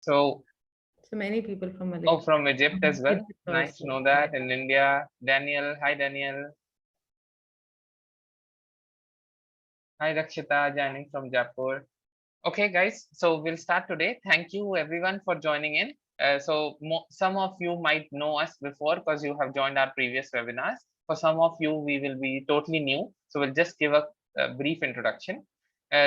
So, So many people from oh, Malaysia. from Egypt as well. Egypt Nice to also. know that. In India, Daniel. Hi, Daniel. Hi, Rakshita, joining from Jaipur. Okay, guys. So we'll start today. Thank you, everyone, for joining in. Some of you might know us before because you have joined our previous webinars. For some of you, we will be totally new. So we'll just give a brief introduction.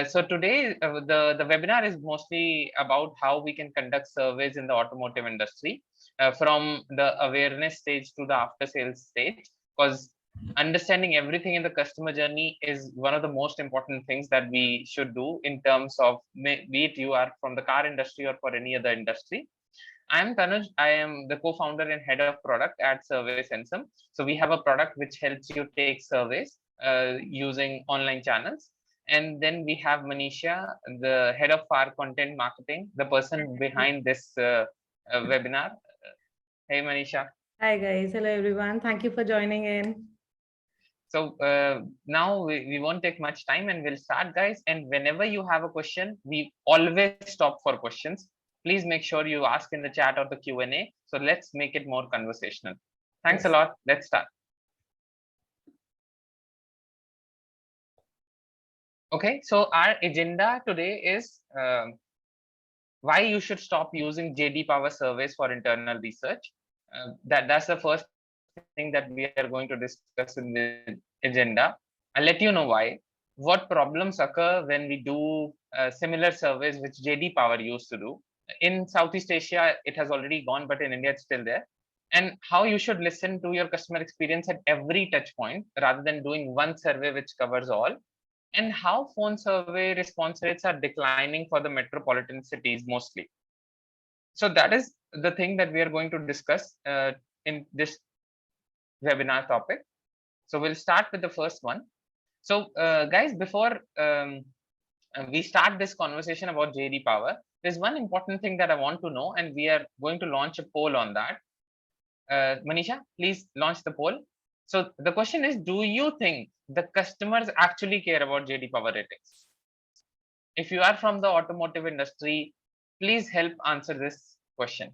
So today, the webinar is mostly about how we can conduct surveys in the automotive industry from the awareness stage to the after sales stage, because understanding everything in the customer journey is one of the most important things that we should do in terms of, be it you are from the car industry or for any other industry. I am Tanuj. I am the co-founder and head of product at Survey Sensum. So we have a product which helps you take surveys using online channels. And then we have Manisha, the head of our content marketing, the person behind this webinar. Hey, Manisha. Hi guys, hello everyone. Thank you for joining in. So now we won't take much time and we'll start, guys. And whenever you have a question, we always stop for questions. Please make sure you ask in the chat or the Q&A. So let's make it more conversational. Thanks a Yes. lot. Let's start. Okay, so our agenda today is why you should stop using JD Power surveys for internal research. That's the first thing that we are going to discuss in the agenda. I'll let you know why. What problems occur when we do similar surveys which JD Power used to do. In Southeast Asia, it has already gone, but in India, it's still there. And how you should listen to your customer experience at every touch point rather than doing one survey which covers all, and how phone survey response rates are declining for the metropolitan cities mostly. So that is the thing that we are going to discuss in this webinar topic. So we'll start with the first one. So guys, before we start this conversation about JD Power, there's one important thing that I want to know, and we are going to launch a poll on that. Manisha, please launch the poll. So the question is, do you think the customers actually care about JD Power ratings? If you are from the automotive industry, please help answer this question.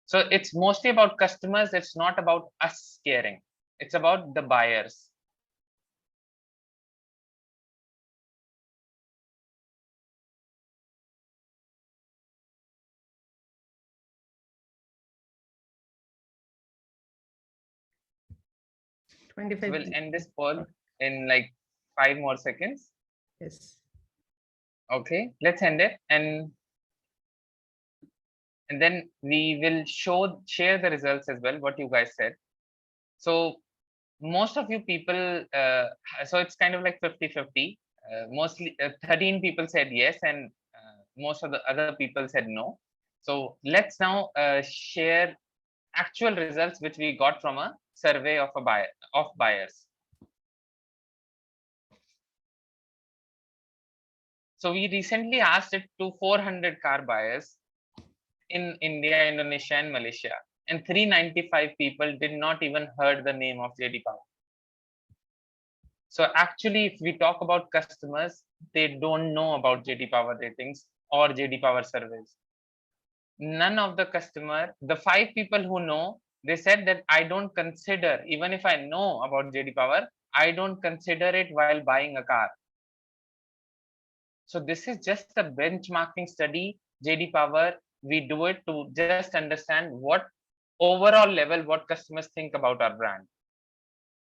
So it's mostly about customers. It's not about us caring. It's about the buyers. So 25 we'll end people. this poll in like 5 more seconds. Yes. Okay, let's end it, and then we will share the results as well, what you guys said. So most of you people, so it's kind of like 50-50. Mostly 13 people said yes, and most of the other people said no. So let's now share actual results which we got from a survey of buyers. So we recently asked it to 400 car buyers in India, Indonesia, and Malaysia, and 395 people did not even heard the name of JD Power. So actually, if we talk about customers, they don't know about JD Power ratings or JD Power surveys. None of the customer, the 5 people who know, they said that I don't consider, even if I know about JD Power, I don't consider it while buying a car. So this is just a benchmarking study, JD Power. We do it to just understand what overall level, what customers think about our brand.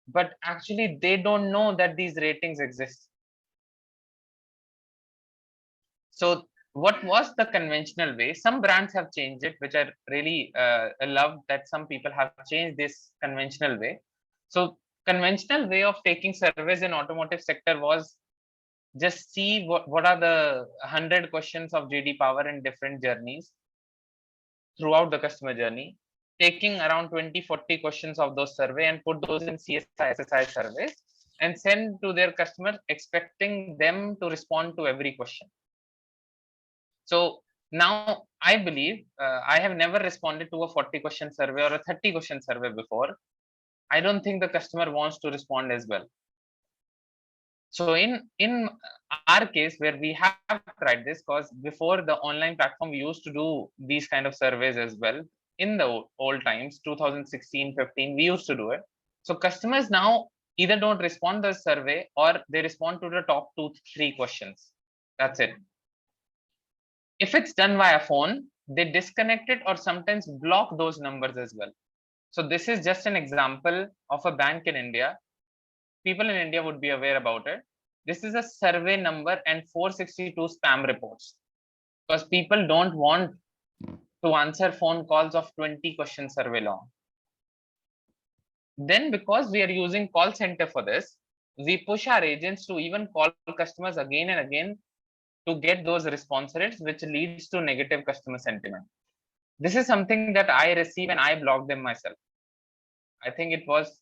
But actually, they don't know that these ratings exist. So what was the conventional way? Some brands have changed it, which I really love that some people have changed this conventional way. So conventional way of taking surveys in automotive sector was just see what are the 100 questions of JD Power in different journeys throughout the customer journey, taking around 20-40 questions of those survey and put those in CSI, SSI surveys and send to their customers, expecting them to respond to every question. So now I believe I have never responded to a 40 question survey or a 30 question survey before. I don't think the customer wants to respond as well. So in our case where we have tried this, because before the online platform, we used to do these kind of surveys as well. In the old times, 2016, 15, we used to do it. So customers now either don't respond to the survey or they respond to the top 2, 3 questions. That's it. If it's done via phone, they disconnect it or sometimes block those numbers as well. So this is just an example of a bank in India. People in India would be aware about it. This is a survey number and 462 spam reports, because people don't want to answer phone calls of 20 question survey long. Then because we are using call center for this, we push our agents to even call customers again and again to get those response rates, which leads to negative customer sentiment. This is something that I receive and I block them myself. I think it was,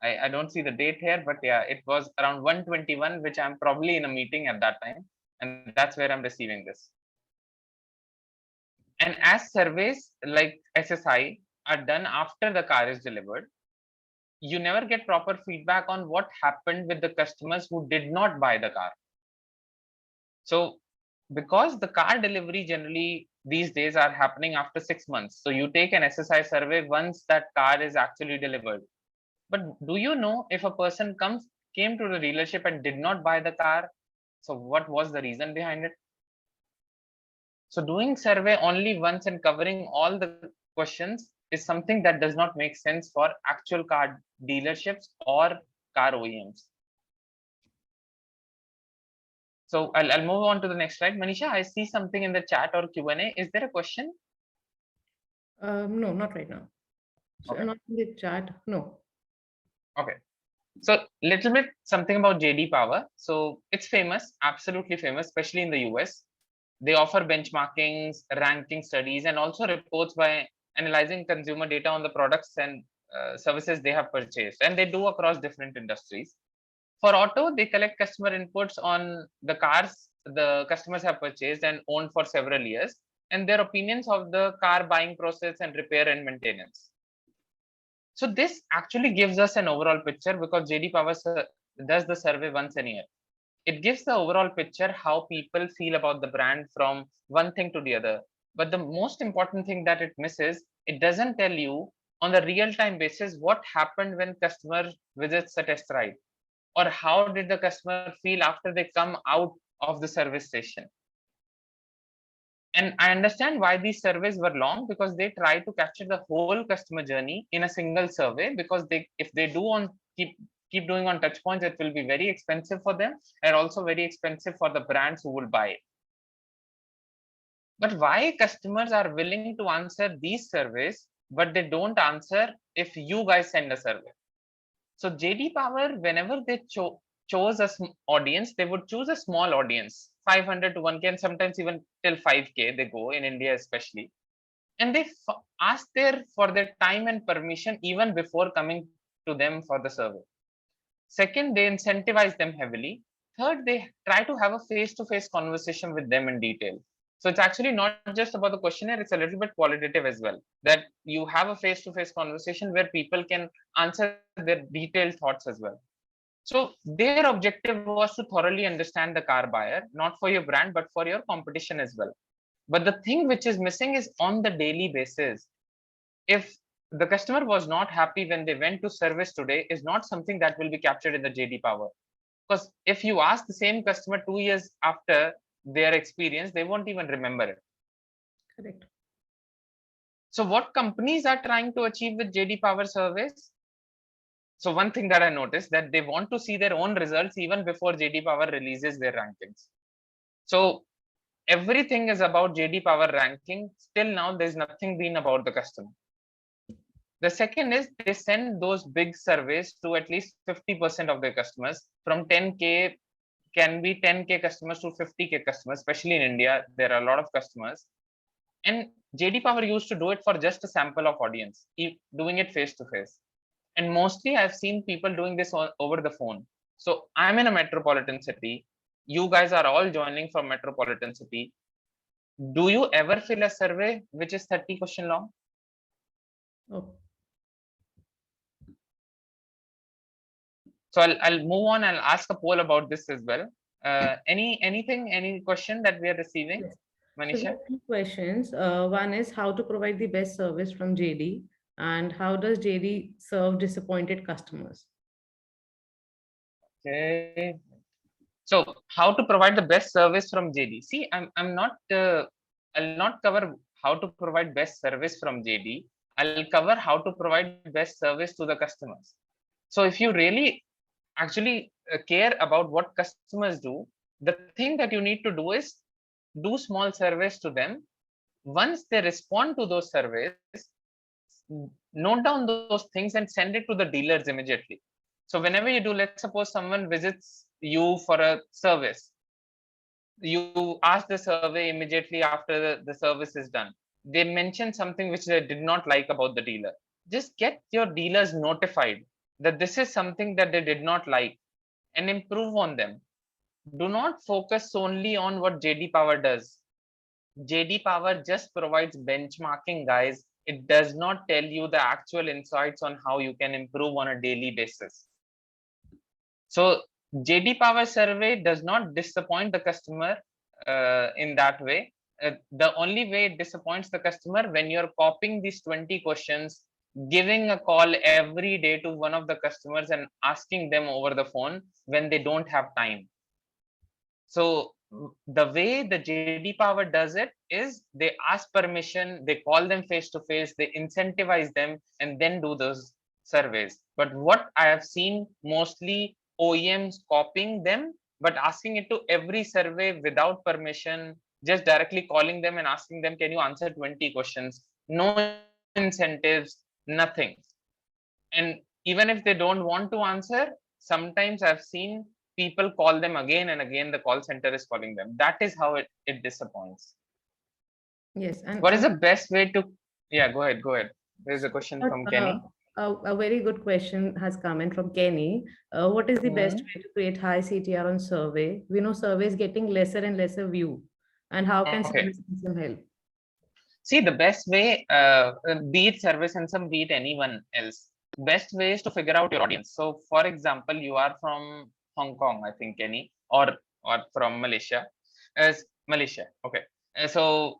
I don't see the date here, but yeah, it was around 121, which I'm probably in a meeting at that time. And that's where I'm receiving this. And as surveys like SSI are done after the car is delivered, you never get proper feedback on what happened with the customers who did not buy the car. So because the car delivery generally these days are happening after 6 months. So you take an SSI survey once that car is actually delivered. But do you know, if a person came to the dealership and did not buy the car, so what was the reason behind it? So doing survey only once and covering all the questions is something that does not make sense for actual car dealerships or car OEMs. So I'll move on to the next slide. Manisha, I see something in the chat or Q&A. Is there a question? No, not right now. So Okay. not in the chat. No. Okay. So little bit something about JD Power. So it's famous, absolutely famous, especially in the US. They offer benchmarkings, ranking studies, and also reports by analyzing consumer data on the products and services they have purchased. And they do across different industries. For auto, they collect customer inputs on the cars the customers have purchased and owned for several years, and their opinions of the car buying process and repair and maintenance. So this actually gives us an overall picture, because JD Power does the survey once a year. It gives the overall picture how people feel about the brand from one thing to the other. But the most important thing that it misses, it doesn't tell you on the real-time basis what happened when customer visits a test ride, or how did the customer feel after they come out of the service station. And I understand why these surveys were long, because they try to capture the whole customer journey in a single survey, because if they do on keep doing on touch points, it will be very expensive for them and also very expensive for the brands who will buy it. But why customers are willing to answer these surveys, but they don't answer if you guys send a survey? So JD Power, whenever they chose a audience, they would choose a small audience, 500 to 1K, and sometimes even till 5K they go in India especially. And they ask for their time and permission even before coming to them for the survey. Second, they incentivize them heavily. Third, they try to have a face-to-face conversation with them in detail. So it's actually not just about the questionnaire, it's a little bit qualitative as well, that you have a face-to-face conversation where people can answer their detailed thoughts as well. So their objective was to thoroughly understand the car buyer, not for your brand, but for your competition as well. But the thing which is missing is on the daily basis. If the customer was not happy when they went to service today, is not something that will be captured in the JD Power. Because if you ask the same customer 2 years after their experience, they won't even remember it. Correct. So what companies are trying to achieve with JD Power surveys? So one thing that I noticed, that they want to see their own results even before JD Power releases their rankings. So everything is about JD Power ranking. Still now, there's nothing been about the customer. The second is they send those big surveys to at least 50% of their customers. From 10K, can be 10K customers to 50K customers, especially in India. There are a lot of customers. And JD Power used to do it for just a sample of audience, doing it face to face. And mostly I've seen people doing this over the phone. So I'm in a metropolitan city. You guys are all joining from metropolitan city. Do you ever fill a survey which is 30 question long? Oh, So I'll move on. I'll ask a poll about this as well. Any question that we are receiving, Yes. So we Manisha? have two questions. One is how to provide the best service from JD, and how does JD serve disappointed customers? Okay. So how to provide the best service from JD? See, I'm not I'll not cover how to provide best service from JD. I'll cover how to provide best service to the customers. So if you really actually care about what customers do, the thing that you need to do is do small surveys to them. Once they respond to those surveys, note down those things and send it to the dealers immediately. So whenever you do, let's suppose someone visits you for a service, you ask the survey immediately after the service is done. They mention something which they did not like about the dealer. Just get your dealers notified that this is something that they did not like and improve on them. Do not focus only on what JD Power does. JD Power just provides benchmarking, guys. It does not tell you the actual insights on how you can improve on a daily basis. So JD Power survey does not disappoint the customer in that way. The only way it disappoints the customer when you're copying these 20 questions, giving a call every day to one of the customers and asking them over the phone when they don't have time. So the way the JD Power does it is they ask permission, they call them face to face, they incentivize them, and then do those surveys. But what I have seen mostly OEMs copying them, but asking it to every survey without permission, just directly calling them and asking them, can you answer 20 questions? No incentives, nothing. And even if they don't want to answer, sometimes I've seen people call them again and again, the call center is calling them. That is how it disappoints. Yes, and What is the best way to, yeah, go ahead. There's a question but, from Kenny. a very good question has come in from Kenny. What is the best Hmm. way to create high CTR on survey? We know survey is getting lesser and lesser view, and how can Okay, service system help? see, the best way, be it service and some, be it anyone else, best way is to figure out your audience. So for example, you are from Hong Kong, I think, Kenny, or from Malaysia. As Malaysia, okay. So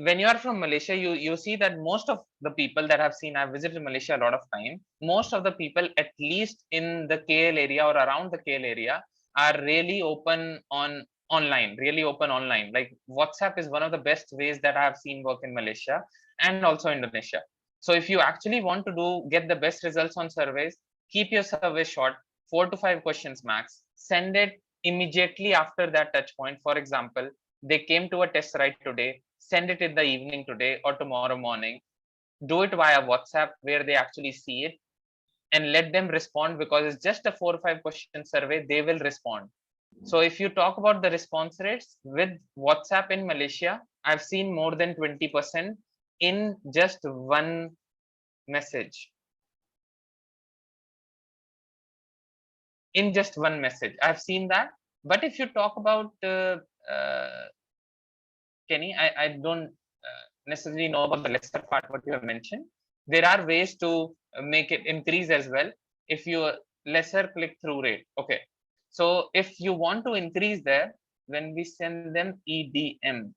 when you are from Malaysia, you see that most of the people that I've seen, I've visited Malaysia a lot of time. Most of the people, at least in the KL area or around the KL area, are really open on online, really open online. Like WhatsApp is one of the best ways that I have seen work in Malaysia and also Indonesia. So if you actually want to get the best results on surveys, keep your survey short, 4 to 5 questions max. Send it immediately after that touch point. For example, they came to a test ride today, send it in the evening today or tomorrow morning. Do it via WhatsApp where they actually see it, and let them respond, because it's just a 4 or 5 question survey. They will respond. So if you talk about the response rates with WhatsApp in Malaysia, I've seen more than 20% in just one message. In just one message, I've seen that. But if you talk about uh, Kenny, I don't necessarily know about the lesser part what you have mentioned. There are ways to make it increase as well. If you lesser click through rate, okay. So if you want to increase there, when we send them EDM,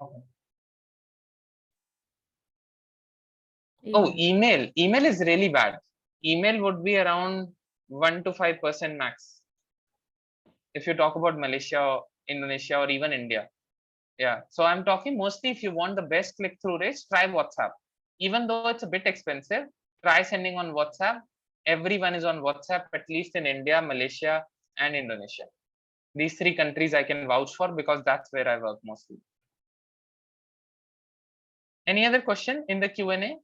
okay. Oh, Email. email is really bad. Email would be around 1 to 5% max. If you talk about Malaysia, Indonesia, or even India. Yeah, so I'm talking mostly if you want the best click-through rates, try WhatsApp. Even though it's a bit expensive, try sending on WhatsApp. Everyone is on WhatsApp, at least in India, Malaysia, and Indonesia. These 3 countries I can vouch for because that's where I work mostly. Any other question in the Q&A?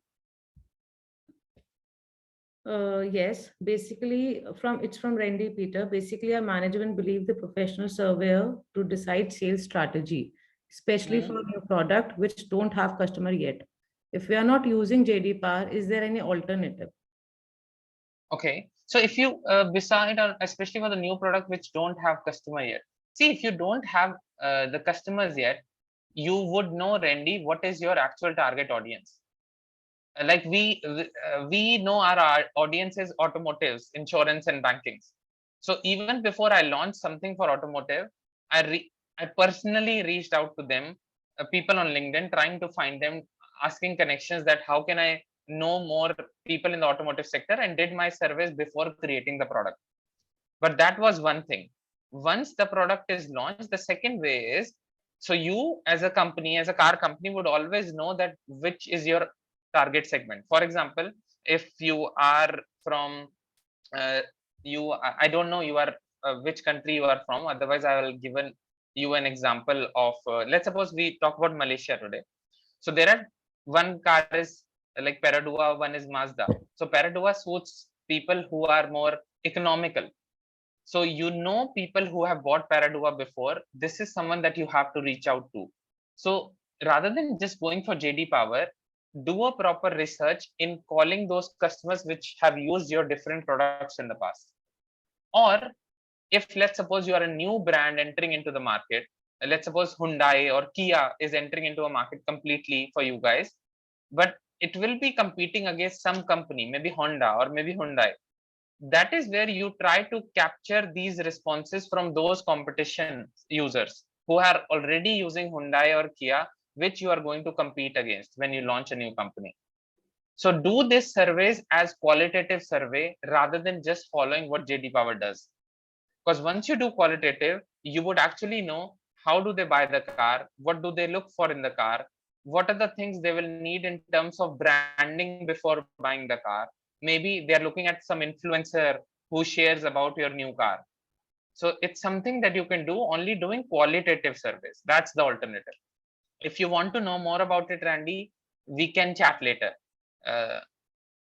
Yes, basically it's from Randy Peter. Basically, our management believe the professional surveyor to decide sales strategy, especially for Hmm. a new product which don't have customer yet. If we are not using JD Power, is there any alternative? Okay, so if you decide on, especially for the new product which don't have customer yet, see, if you don't have the customers yet, you would know, Randy, what is your actual target audience. Like we know our audience is automotives, insurance, and bankings. So even before I launched something for automotive, I personally reached out to them, people on LinkedIn, trying to find them, asking connections that how can I know more people in the automotive sector, and did my surveys before creating the product. But that was one thing. Once the product is launched, the second way is, so you as a company, as a car company, would always know that which is your target segment. For example, if you are from uh, I don't know you are which country you are from, otherwise I will give you an example of let's suppose we talk about Malaysia today. So there are, one car is like Peradua, one is Mazda. So Peradua suits people who are more economical. So you know people who have bought Peradua before, this is someone that you have to reach out to. So rather than just going for JD Power, do a proper research in calling those customers which have used your different products in the past. Or if let's suppose you are a new brand entering into the market, let's suppose Hyundai or Kia is entering into a market completely for you guys, but it will be competing against some company, maybe Honda or maybe Hyundai. That is where you try to capture these responses from those competition users who are already using Hyundai or Kia, which you are going to compete against when you launch a new company. So do this surveys as qualitative survey rather than just following what JD Power does. Because once you do qualitative, you would actually know how do they buy the car, what do they look for in the car, what are the things they will need in terms of branding before buying the car. Maybe they are looking at some influencer who shares about your new car. So it's something that you can do only doing qualitative surveys. That's the alternative. If you want to know more about it, Randy, we can chat later. uh,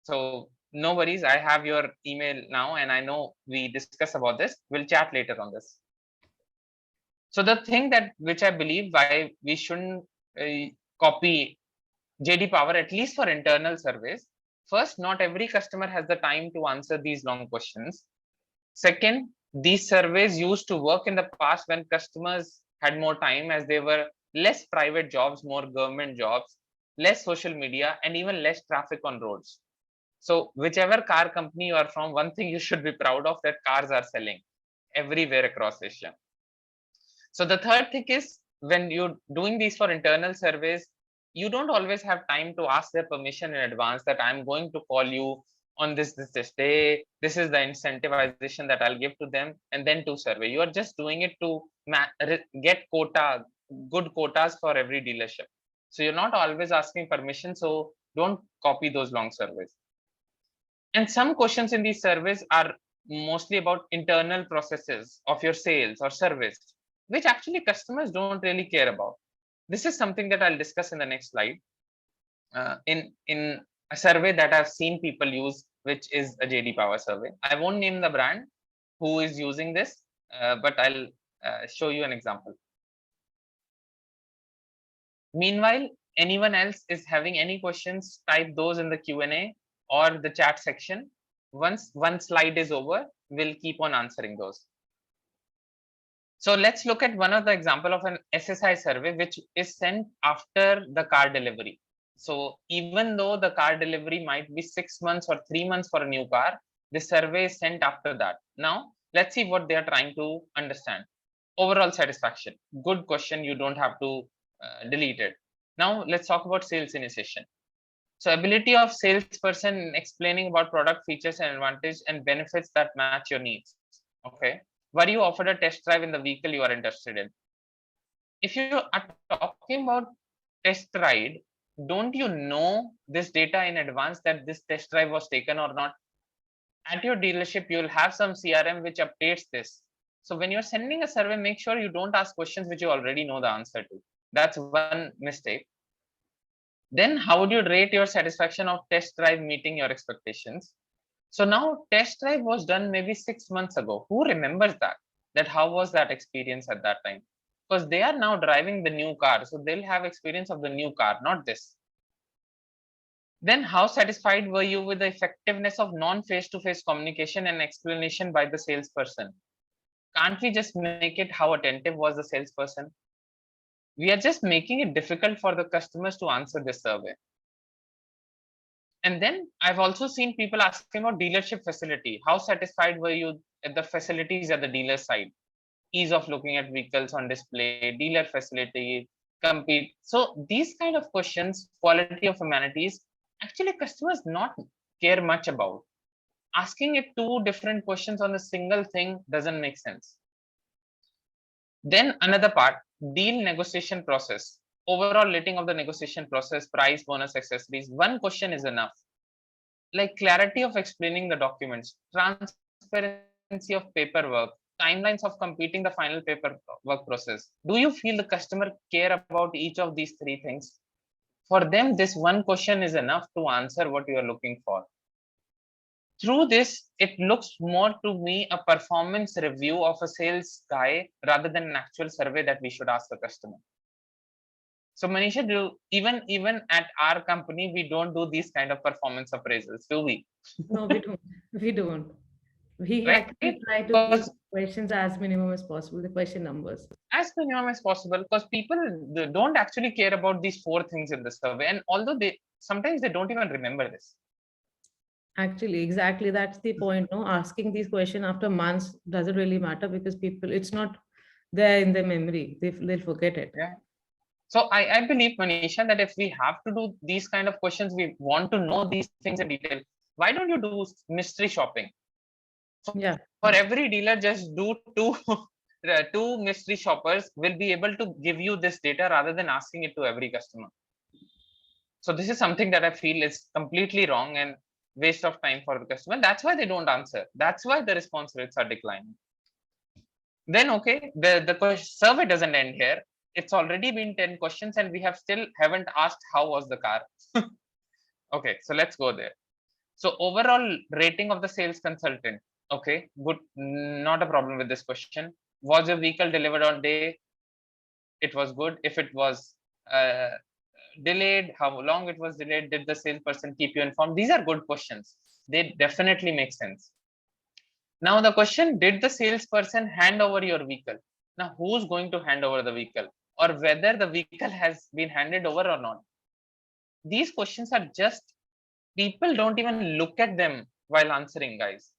so no worries, I have your email now, and I know we discuss about this. We'll chat later on this. So the thing that which I believe why we shouldn't copy JD Power, at least for internal surveys. First, not every customer has the time to answer these long questions. Second, these surveys used to work in the past when customers had more time, as they were less private jobs, more government jobs, less social media, and even less traffic on roads. So whichever car company you are from, one thing you should be proud of, that cars are selling everywhere across Asia. So the third thing is, when you're doing these for internal surveys, you don't always have time to ask their permission in advance that I'm going to call you on this day. This is the incentivization that I'll give to them, and then to survey. You are just doing it to get good quotas for every dealership. So you're not always asking permission. So don't copy those long surveys. And some questions in these surveys are mostly about internal processes of your sales or service, which actually customers don't really care about. This is something that I'll discuss in the next slide. In a survey that I've seen people use, which is a JD Power survey. I won't name the brand who is using this, but I'll show you an example. Meanwhile, anyone else is having any questions, type those in the Q&A or the chat section. Once one slide is over, we'll keep on answering those. So let's look at one of the example of an SSI survey, which is sent after the car delivery. So even though the car delivery might be 6 months or 3 months for a new car, the survey is sent after that. Now, let's see what they are trying to understand. Overall satisfaction. Good question. You don't have to delete it. Now, let's talk about sales initiation. So ability of salesperson in explaining about product features and advantage and benefits that match your needs. Okay. Were you offered a test drive in the vehicle you are interested in? If you are talking about test ride, don't you know this data in advance that this test drive was taken or not? At your dealership, you will have some CRM which updates this. So when you're sending a survey, make sure you don't ask questions which you already know the answer to. That's one mistake. Then how would you rate your satisfaction of test drive meeting your expectations? So now test drive was done maybe 6 months ago. Who remembers that? That how was that experience at that time? Because they are now driving the new car. So they'll have experience of the new car, not this. Then how satisfied were you with the effectiveness of non-face-to-face communication and explanation by the salesperson? Can't we just make it how attentive was the salesperson? We are just making it difficult for the customers to answer this survey. And then I've also seen people asking about dealership facility. How satisfied were you at the facilities at the dealer side, ease of looking at vehicles on display, dealer facility, compete. So these kind of questions, quality of amenities, actually customers not care much about. Asking it two different questions on a single thing doesn't make sense. Then another part, deal negotiation process. Overall rating of the negotiation process, price, bonus, accessories. One question is enough. Like clarity of explaining the documents, transparency of paperwork, timelines of completing the final paperwork process. Do you feel the customer care about each of these three things? For them, this one question is enough to answer what you are looking for. Through this, it looks more to me a performance review of a sales guy rather than an actual survey that we should ask the customer. So Manisha, even at our company, we don't do these kind of performance appraisals, do we? No, we don't. We don't. We Right? actually try to Because keep questions as minimum as possible, the question numbers. as minimum as possible, because people they don't actually care about these four things in the survey, and although they sometimes they don't even remember this. Actually, exactly. That's the point. No, asking these questions after months doesn't really matter because people, it's not there in their memory. They'll forget it. Yeah. So I believe, Manisha, that if we have to do these kind of questions, we want to know these things in detail. Why don't you do mystery shopping? Yeah. For every dealer, just do two two mystery shoppers will be able to give you this data rather than asking it to every customer. So this is something that I feel is completely wrong and waste of time for the customer. That's why they don't answer. That's why the response rates are declining. Then okay, the survey doesn't end here. It's already been 10 questions and we have still haven't asked how was the car. Okay, so let's go there. So overall rating of the sales consultant. Okay, good, not a problem with this question. Was your vehicle delivered on day? It was good. If it was uh, delayed, how long it was delayed? Did the salesperson keep you informed? These are good questions. They definitely make sense. Now the question, did the salesperson hand over your vehicle? Now who's going to hand over the vehicle, or whether the vehicle has been handed over or not? These questions are just, people don't even look at them while answering, guys.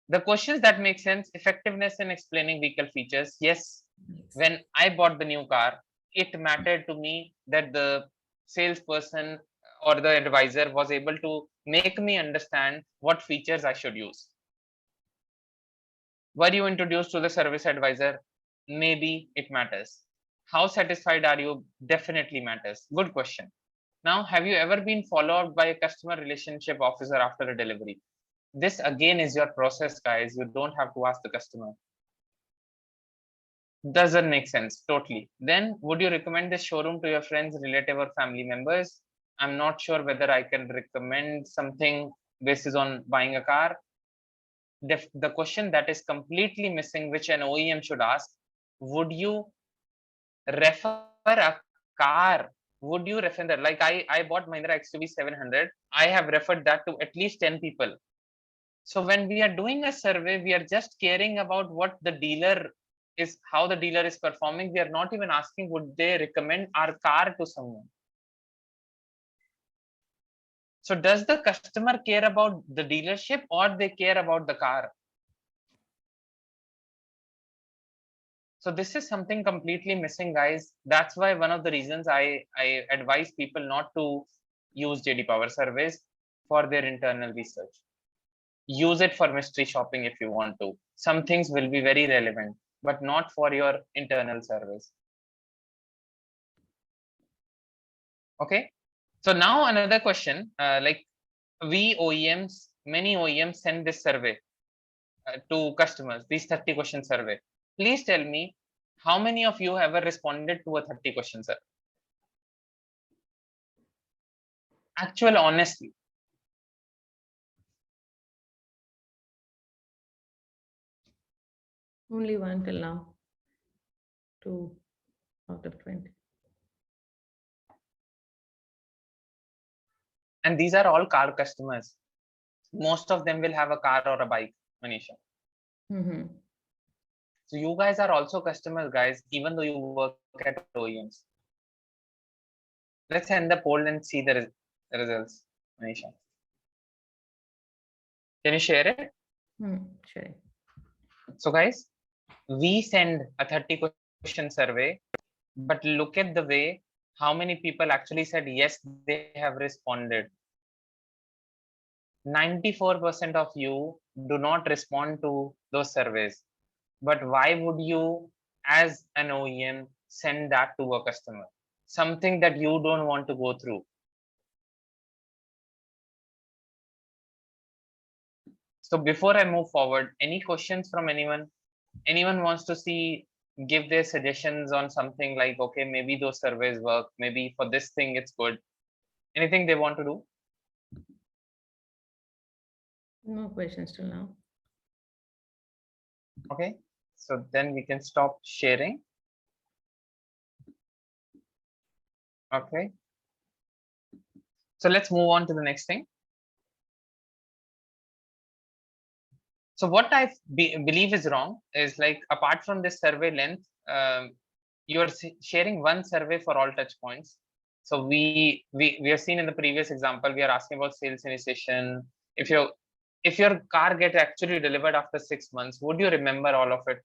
The questions that make sense, effectiveness in explaining vehicle features. Yes, Yes. when I bought the new car, it mattered to me that the salesperson or the advisor was able to make me understand what features I should use. Were you introduced to the service advisor? Maybe it matters. How satisfied are you? Definitely matters. Good question. Now, have you ever been followed by a customer relationship officer after a delivery? This again is your process, guys. You don't have to ask the customer. Doesn't make sense totally. Then would you recommend this showroom to your friends, relative, or family members? I'm not sure whether I can recommend something basis on buying a car. The question that is completely missing, which an OEM should ask, would you refer a car? Would you refer that? Like I bought Mahindra XUV 700. I have referred that to at least 10 people. So when we are doing a survey, we are just caring about what the dealer is, how the dealer is performing. We are not even asking, would they recommend our car to someone? So does the customer care about the dealership or they care about the car? So this is something completely missing, guys. That's why one of the reasons I advise people not to use JD Power surveys for their internal research. Use it for mystery shopping if you want to. Some things will be very relevant, but not for your internal surveys. Okay. So now another question, like we OEMs, many OEMs send this survey to customers, these 30 question survey. Please tell me, how many of you ever responded to a 30 question survey? Actual honesty. Only one till now. Two out of 20. And these are all car customers. Most of them will have a car or a bike, Manisha. Mm-hmm. So you guys are also customers, guys, even though you work at OEMs. Let's end the poll and see the results, Manisha. Can you share it? Sure. So guys, we send a 30 question survey, but look at the way how many people actually said yes, they have responded. 94% of you do not respond to those surveys. But why would you, as an OEM, send that to a customer? Something that you don't want to go through. So before I move forward, any questions from anyone? Anyone wants to see, give their suggestions on something like, okay, maybe those surveys work, maybe for this thing it's good. Anything they want to do? No questions till now. Okay, so then we can stop sharing. Okay, so let's move on to the next thing. So what I believe is wrong is, like, apart from this survey length, you're sharing one survey for all touch points. So we have seen in the previous example, we are asking about sales initiation. If your car gets actually delivered after 6 months, would you remember all of it?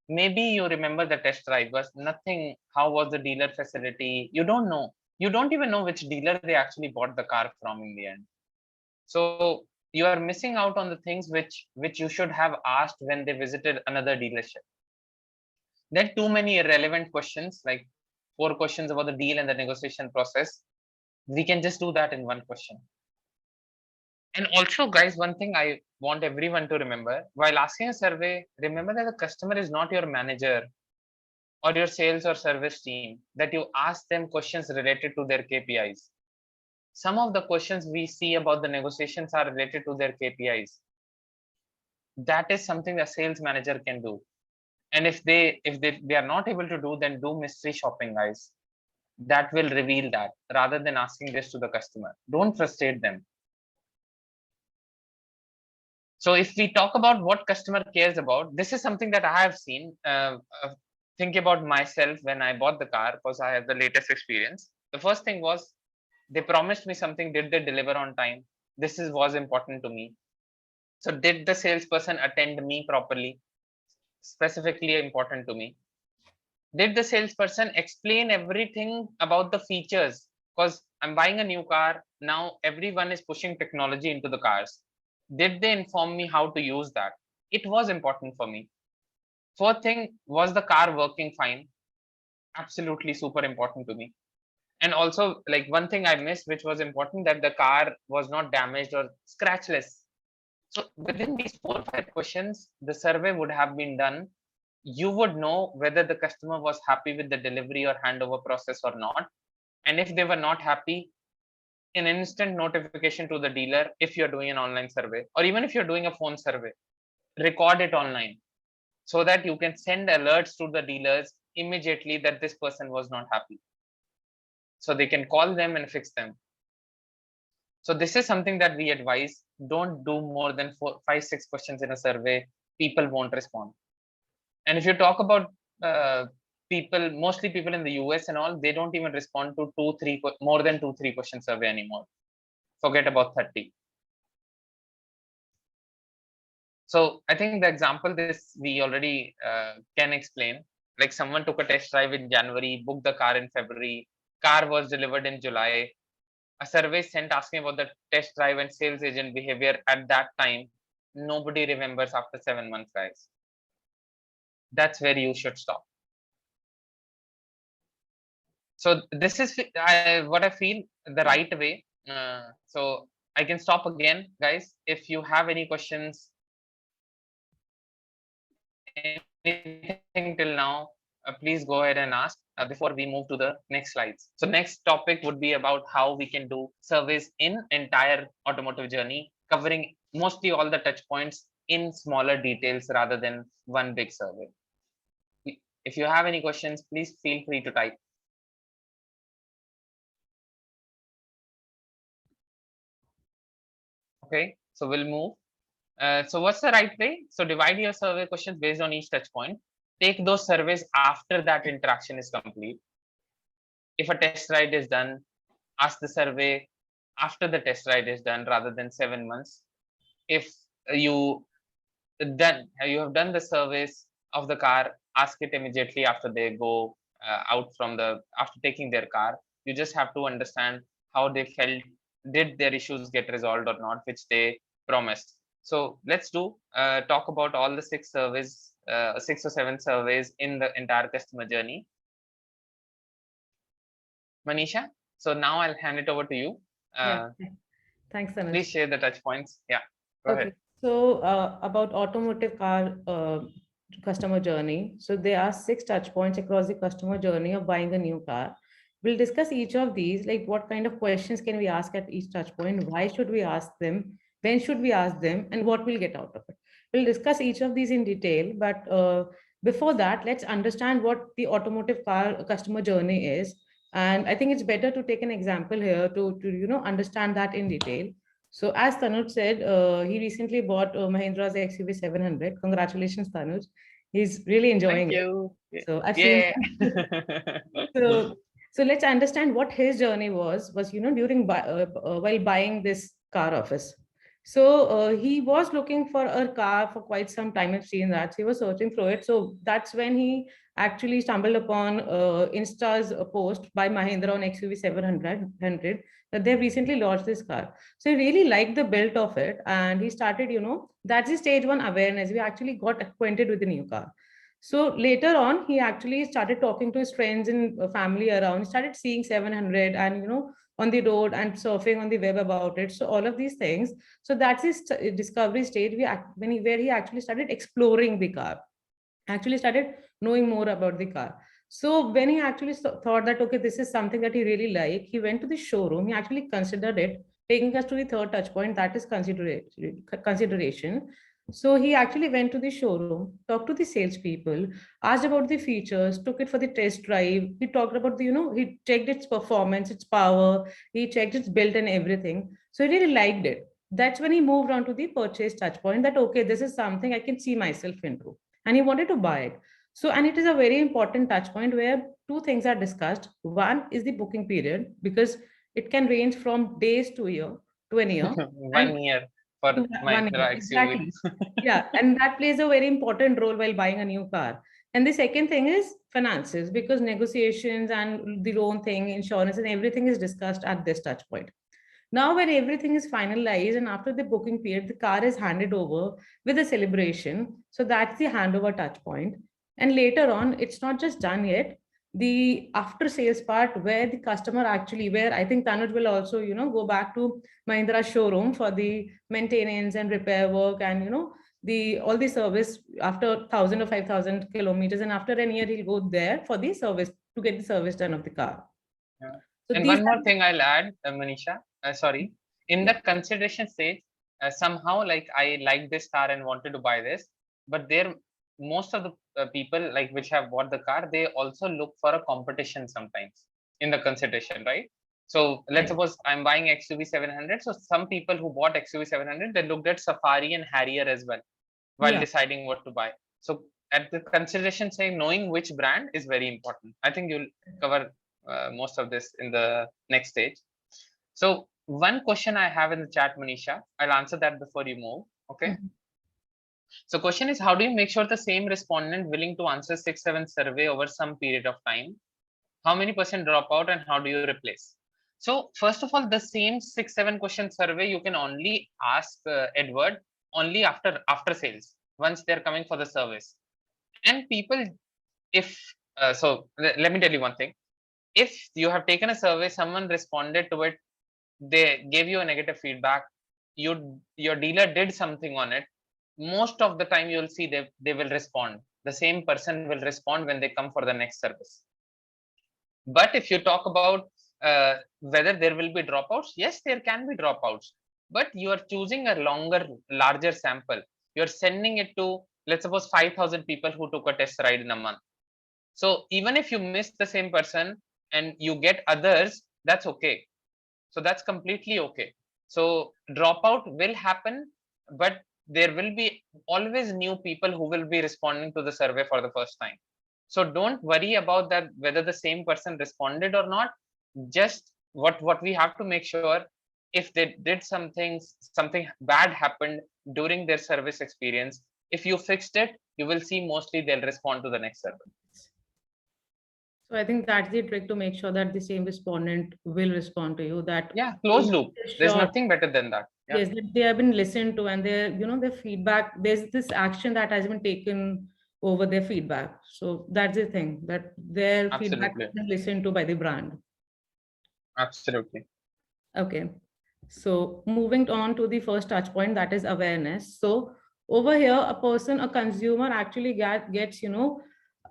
Maybe you remember the test drive, but nothing. How was the dealer facility? You don't know. You don't even know which dealer they actually bought the car from in the end. So you are missing out on the things which you should have asked when they visited another dealership. Then too many irrelevant questions, like 4 questions about the deal and the negotiation process. We can just do that in one question. And also, guys, one thing I want everyone to remember while asking a survey, remember that the customer is not your manager or your sales or service team, that you ask them questions related to their KPIs. Some of the questions we see about the negotiations are related to their KPIs. That is something a sales manager can do. And if they are not able to do, then do mystery shopping, guys. That will reveal that, rather than asking this to the customer. Don't frustrate them. So if we talk about what customer cares about, this is something that I have seen. Think about myself when I bought the car, because I have the latest experience. The first thing was, they promised me something. Did they deliver on time? This was important to me. So did the salesperson attend me properly? Specifically important to me. Did the salesperson explain everything about the features? Because I'm buying a new car now, everyone is pushing technology into the cars. Did they inform me how to use that? It was important for me. Fourth thing, was the car working fine? Absolutely super important to me. And also, like, one thing I missed, which was important, that the car was not damaged or scratchless. So within these 4 or 5 questions, the survey would have been done. You would know whether the customer was happy with the delivery or handover process or not. And if they were not happy, an instant notification to the dealer. If you're doing an online survey, or even if you're doing a phone survey, record it online, so that you can send alerts to the dealers immediately that this person was not happy, so they can call them and fix them. So this is something that we advise. Don't do more than 4, 5, 6 questions in a survey. People won't respond. And if you talk about people, mostly people in the US and all, they don't even respond to more than 2, 3 question survey anymore. Forget about 30. So I think the example this we already can explain. Like, someone took a test drive in January, booked the car in February, car was delivered in July. A survey sent asking about the test drive and sales agent behavior at that time. Nobody remembers after 7 months, guys. That's where you should stop. So this is what I feel the right way. So I can stop again, guys. If you have any questions, anything till now, please go ahead and ask before we move to the next slides. So next topic would be about how we can do surveys in entire automotive journey, covering mostly all the touch points in smaller details rather than one big survey. If you have any questions, please feel free to type. Okay, so we'll move. So what's the right way? So divide your survey questions based on each touch point. Take those surveys after that interaction is complete. If a test ride is done, ask the survey after the test ride is done rather than 7 months. If you done, you have done the service of the car, ask it immediately after they go out from after taking their car. You just have to understand how they felt. Did their issues get resolved or not, which they promised? So let's talk about all the 6 or 7 surveys in the entire customer journey. Manisha, so now I'll hand it over to you. Yeah. Thanks, Please Anuj. share the touch points. Yeah, go ahead. Okay. So about automotive car customer journey. So there are 6 touch points across the customer journey of buying a new car. We'll discuss each of these, like what kind of questions can we ask at each touch point? Why should we ask them? When should we ask them? And what we'll get out of it? We'll discuss each of these in detail. But before that, let's understand what the automotive car customer journey is. And I think it's better to take an example here to understand that in detail. So as Tanuj said, he recently bought Mahindra's XUV 700. Congratulations, Tanuj. He's really Thank enjoying it. you. So I've seen. Yeah. so so let's understand what his journey was during while buying this car of his. So he was looking for a car for quite some time. I've seen that. So he was searching for it. So that's when he actually stumbled upon Insta's post by Mahindra on XUV 700 that they've recently launched this car. So he really liked the build of it, and he started. That's the stage one awareness. We actually got acquainted with the new car. So later on, he actually started talking to his friends and family around. He started seeing 700 and on the road and surfing on the web about it. So all of these things. So that's his discovery stage. Where he actually started exploring the car, actually started knowing more about the car. So when he actually thought that, okay, this is something that he really liked, he went to the showroom. He actually considered it, taking us to the third touch point, that is consideration. So he actually went to the showroom, talked to the salespeople, asked about the features, took it for the test drive. He talked about he checked its performance, its power, he checked its build and everything. So he really liked it. That's when he moved on to the purchase touch point, that okay, this is something I can see myself into, and he wanted to buy it. So, and it is a very important touch point where two things are discussed. One is the booking period, because it can range from days to a year to an year, and 1 year for to 1 year. Mahindra XUV. Exactly. Yeah. And that plays a very important role while buying a new car. And the second thing is finances, because negotiations and the loan thing, insurance, and everything is discussed at this touch point. Now, when everything is finalized and after the booking period, the car is handed over with a celebration. So that's the handover touch point. And later on, it's not just done yet. The after sales part, where the customer actually, where I think Tanuj will also, go back to Mahindra showroom for the maintenance and repair work, and the all the service after 1,000 or 5,000 kilometers, and after a year he'll go there for the service to get the service done of the car. Yeah. So And these one are. more thing I'll add, Manisha, sorry, in the consideration stage, somehow like I like this car and wanted to buy this, but there most of the people like which have bought the car, they also look for a competition sometimes in the consideration, right? So let's Yes. suppose I'm buying XUV 700. So some people who bought XUV 700, they looked at Safari and Harrier as well while Yeah. deciding what to buy. So at the consideration, say knowing which brand is very important. I think you'll cover most of this in the next stage. So one question I have in the chat, Manisha, I'll answer that before you move. Okay. Mhm. So question is, how do you make sure the same respondent willing to answer 6-7 survey over some period of time? How many percent drop out and how do you replace? So first of all, the same 6-7 question survey you can only ask Edward only after sales, once they're coming for the service. And people, if let me tell you one thing. If you have taken a survey, someone responded to it, they gave you a negative feedback, your dealer did something on it, most of the time you'll see they will respond. The same person will respond when they come for the next service. But if you talk about whether there will be dropouts, yes, there can be dropouts, but you are choosing a larger sample. You're sending it to, let's suppose, 5,000 people who took a test ride in a month. So even if you miss the same person and you get others, that's okay. So that's completely okay. So dropout will happen, but there will be always new people who will be responding to the survey for the first time. So don't worry about that, whether the same person responded or not. Just what we have to make sure, if they did something bad happened during their service experience, If you fixed it, you will see mostly they'll respond to the next survey. So I think that's the trick to make sure that the same respondent will respond to you. That Yeah, closed loop. There's sure, nothing better than that. Yeah. yes, that they have been listened to, and their their feedback. There's this action that has been taken over their feedback. So that's the thing, that their feedback Absolutely. has been listened to by the brand. Absolutely. Okay. So moving on to the first touch point, that is awareness. So over here, a person, a consumer actually gets,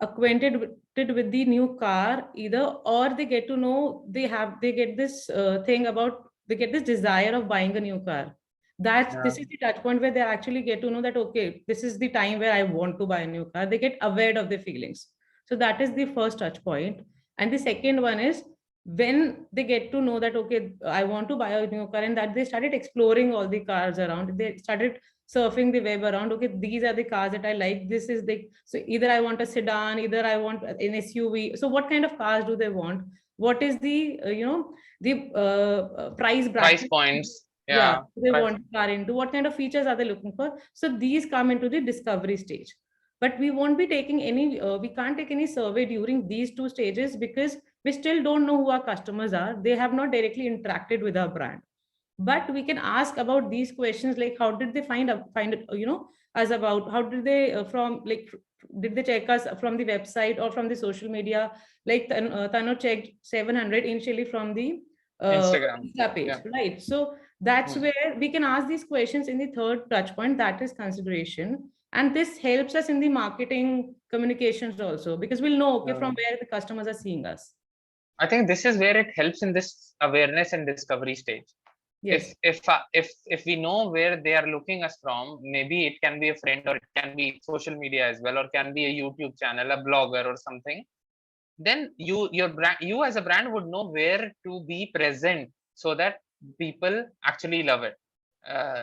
acquainted with the new car either, or they get to know, they get this thing about, they get this desire of buying a new car. This is the touch point where they actually get to know that, okay, this is the time where I want to buy a new car. They get aware of their feelings. So that is the first touch point. And the second one is when they get to know that, okay, I want to buy a new car, and that they started exploring all the cars around. They started surfing the web around. Okay, these are the cars that I like. This is the, so either I want a sedan, either I want an SUV. So what kind of cars do they want? What is the the price Price bracket? points. Yeah, Yeah. they want car into, what kind of features are they looking for? So these come into the discovery stage. But we won't be taking any, we can't take any survey during these two stages, because we still don't know who our customers are. They have not directly interacted with our brand. But we can ask about these questions, like how did they find it, us about, how did they from like did they check us from the website or from the social media? Like Tanu checked 700 initially from the Instagram. Insta page, Yeah. right? So that's Hmm. where we can ask these questions in the third touch point, that is consideration. And this helps us in the marketing communications also, because we'll know, okay, from where the customers are seeing us. I think this is where it helps in this awareness and discovery stage. Yes. If we know where they are looking us from, maybe it can be a friend, or it can be social media as well, or can be a YouTube channel, a blogger or something. Then you as a brand would know where to be present so that people actually love it.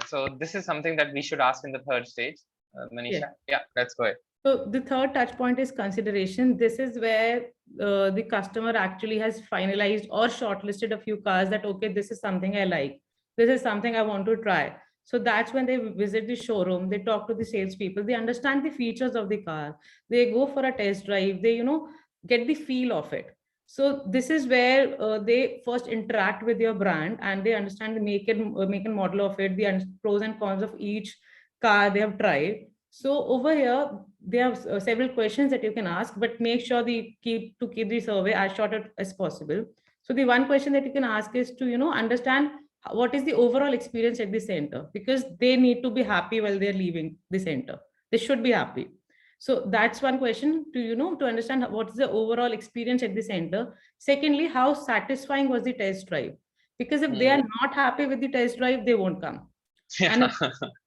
So this is something that we should ask in the third stage. Yes. Manisha, yeah, let's go ahead. So the third touch point is consideration. This is where the customer actually has finalized or shortlisted a few cars that, okay, this is something I like. This is something I want to try. So that's when they visit the showroom, they talk to the salespeople, they understand the features of the car, they go for a test drive, they, get the feel of it. So this is where they first interact with your brand, and they understand the make and model of it, the pros and cons of each car they have tried. So over here, there are several questions that you can ask, but make sure keep the survey as short as possible. So the one question that you can ask is to understand what is the overall experience at the center, because they need to be happy while they're leaving the center. They should be happy. So that's one question, to understand what is the overall experience at the center. Secondly, how satisfying was the test drive? Because if they are not happy with the test drive, they won't come. And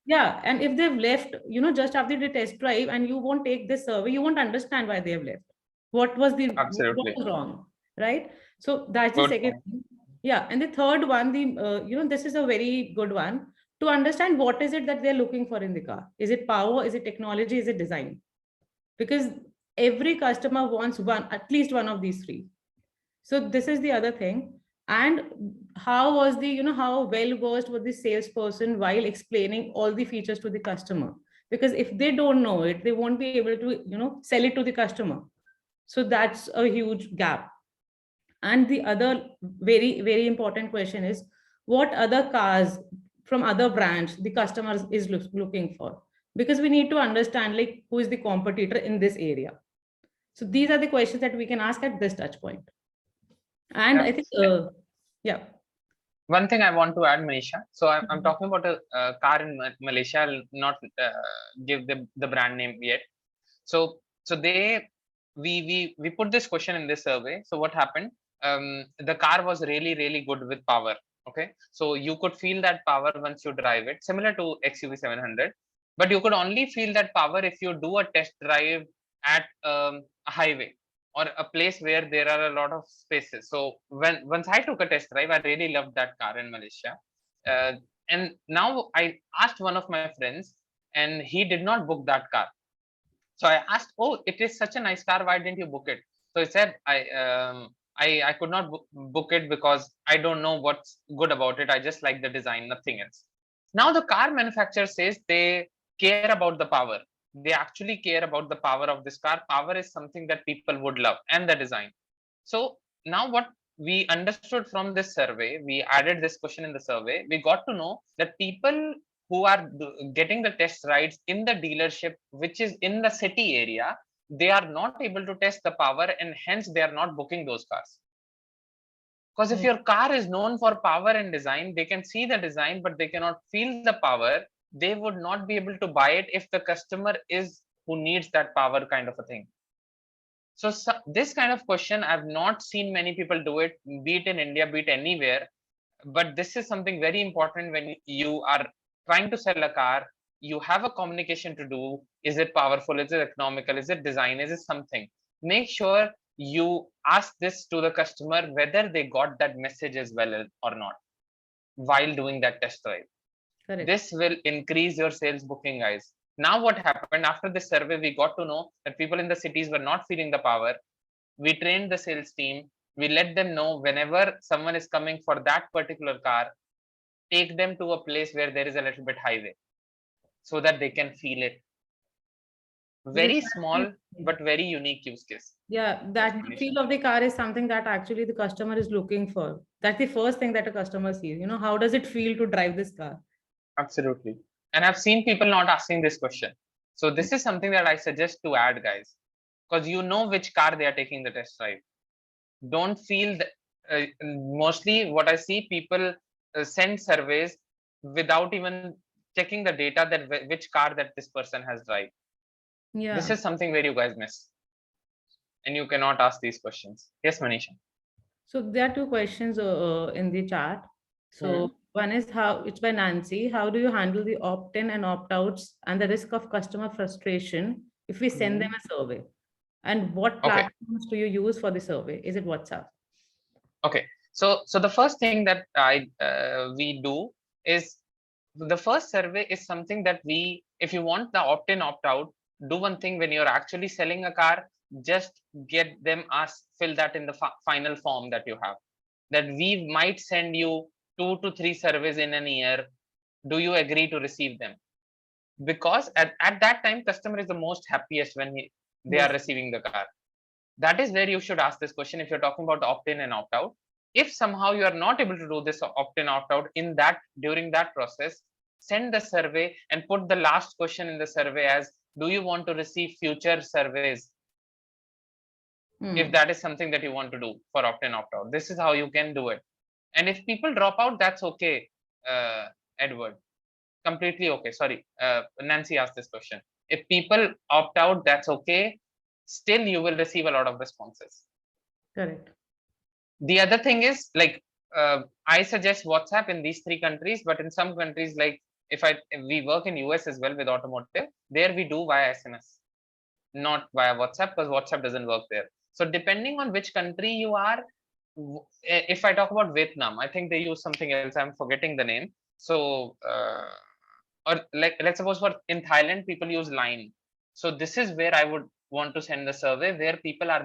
yeah, and if they've left, just after the test drive, and you won't take this survey, you won't understand why they have left. What Absolutely. was wrong, right? So that's the Good second point. thing. Yeah, and the third one, this is a very good one, to understand what is it that they're looking for in the car. Is it power? Is it technology? Is it design? Because every customer wants at least one of these three. So this is the other thing. And how was how well versed was the salesperson while explaining all the features to the customer? Because if they don't know it, they won't be able to, sell it to the customer. So that's a huge gap. And the other very, very important question is, what other cars from other brands the customer is looking for? Because we need to understand, like, who is the competitor in this area. So these are the questions that we can ask at this touch point. And Yeah. I think, yeah. One thing I want to add, Manisha. So I'm talking about a car in Malaysia. I'll not give the brand name yet. So we put this question in this survey. So what happened? The car was really good with power. Okay, so you could feel that power once you drive it, similar to XUV 700, but you could only feel that power if you do a test drive at a highway or a place where there are a lot of spaces. So once I took a test drive, I really loved that car in Malaysia. Uh, and now I asked one of my friends, and he did not book that car. So I asked, "Oh, it is such a nice car. Why didn't you book it?" So he said, I could not book it because I don't know what's good about it. I just like the design, nothing else." Now the car manufacturer says they care about the power. they actually care about the power of this car. Power is something that people would love, and the design. So now what we understood from this survey, we added this question in the survey, we got to know that people who are getting the test rides in the dealership, which is in the city area, they are not able to test the power, and hence they are not booking those cars. Because if your car is known for power and design, they can see the design, but they cannot feel the power. They would not be able to buy it if the customer is who needs that power, kind of a thing. So, this kind of question, I've not seen many people do it, be it in India, be it anywhere. But this is something very important when you are trying to sell a car. You have a communication to do. Is it powerful? Is it economical? Is it design? Is it something? Make sure you ask this to the customer whether they got that message as well or not while doing that test drive. Correct. This will increase your sales booking, guys. Now what happened after this survey, we got to know that people in the cities were not feeling the power. We trained the sales team. We let them know whenever someone is coming for that particular car, take them to a place where there is a little bit highway so that they can feel it. Very small but very unique use case. Yeah, that the feel of the car is something that actually the customer is looking for. That's the first thing that a customer sees. You know, how does it feel to drive this car? Absolutely. And I've seen people not asking this question. So this is something that I suggest to add, guys, because you know which car they are taking the test drive. Don't feel that, mostly what I see, people send surveys without even checking the data that which car that this person has drive. Yeah. This is something where you guys miss, and you cannot ask these questions. Yes, Manisha. So there are two questions in the chat. So one is how it's by Nancy. How do you handle the opt-in and opt-outs and the risk of customer frustration if we send them a survey? And what platforms do you use for the survey? Is it WhatsApp? Okay. So the first thing that we do is, the first survey is something that if you want the opt-in opt-out, do one thing. When you're actually selling a car, just get them fill that in the final form that you have, that we might send you 2 to 3 surveys in an year. Do you agree to receive them? Because at that time, customer is the most happiest when they are receiving the car. That is where you should ask this question if you're talking about opt-in and opt-out. If somehow you are not able to do this opt-in opt-out during that process, send the survey and put the last question in the survey as, do you want to receive future surveys? If that is something that you want to do for opt-in opt-out, this is how you can do it. And if people drop out, that's okay. Edward, completely okay. Sorry, Nancy asked this question. If people opt out, that's okay. Still, you will receive a lot of responses. Correct. The other thing is, like, I suggest WhatsApp in these 3 countries, but in some countries, like we work in US as well with Automotive, there we do via SMS, not via WhatsApp, because WhatsApp doesn't work there. So depending on which country you are, if I talk about Vietnam, I think they use something else. I'm forgetting the name. So, or like, let's suppose in Thailand, people use Line. So this is where I would want to send the survey, where people are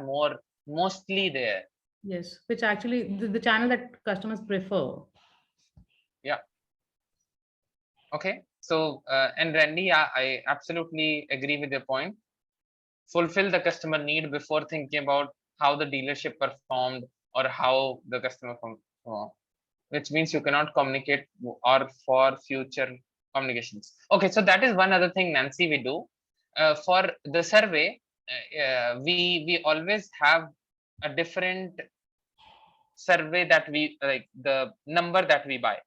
mostly there. Yes, which actually the channel that customers prefer. Yeah. Okay. So, and Randy, I absolutely agree with your point. Fulfill the customer need before thinking about how the dealership performed or how the customer performed, which means you cannot communicate or for future communications. Okay, so that is one other thing, Nancy, we do. For the survey, we always have a different survey that we like, the number that we buy.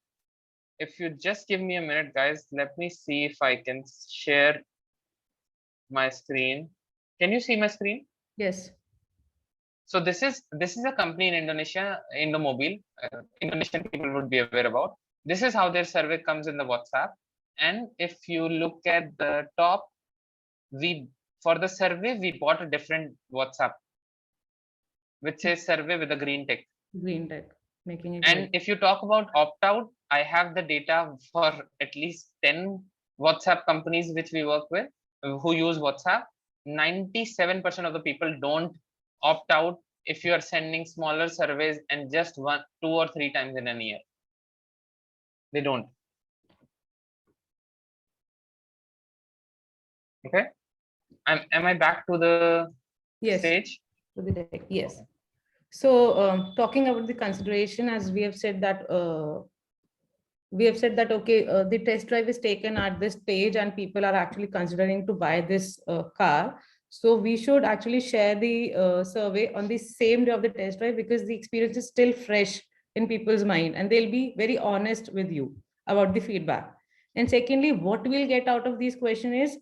If you just give me a minute, guys, let me see if I can share my screen. Can you see my screen? Yes. So this is a company in Indonesia, Indomobile. Indonesian people would be aware about. This is how their survey comes in the WhatsApp. And if you look at the top, for the survey, we bought a different WhatsApp, which says survey with a green tick. Green tick, making it. And if you talk about opt-out, I have the data for at least 10 WhatsApp companies which we work with who use WhatsApp. 97% of the people don't opt out if you are sending smaller surveys and just 1, 2 or 3 times in a year. They don't. Okay. am I back to the Yes. stage? To the deck. Yes. Okay. So talking about the consideration, as we have said that okay, the test drive is taken at this stage and people are actually considering to buy this car. So we should actually share the survey on the same day of the test drive, because the experience is still fresh in people's mind and they'll be very honest with you about the feedback. And secondly, what we'll get out of these questions is,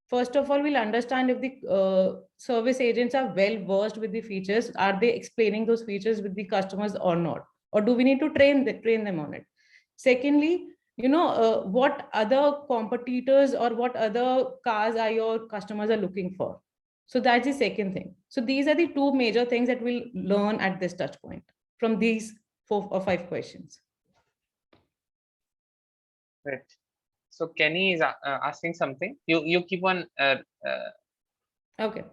first of all, we'll understand if the service agents are well versed with the features. Are they explaining those features with the customers or not? Or do we need to train them on it? Secondly, what other competitors or what other cars are your customers are looking for? So that's the second thing. So these are the two major things that we'll learn at this touch point from these 4 or 5 questions. Right. So Kenny is asking something. You keep on. Okay.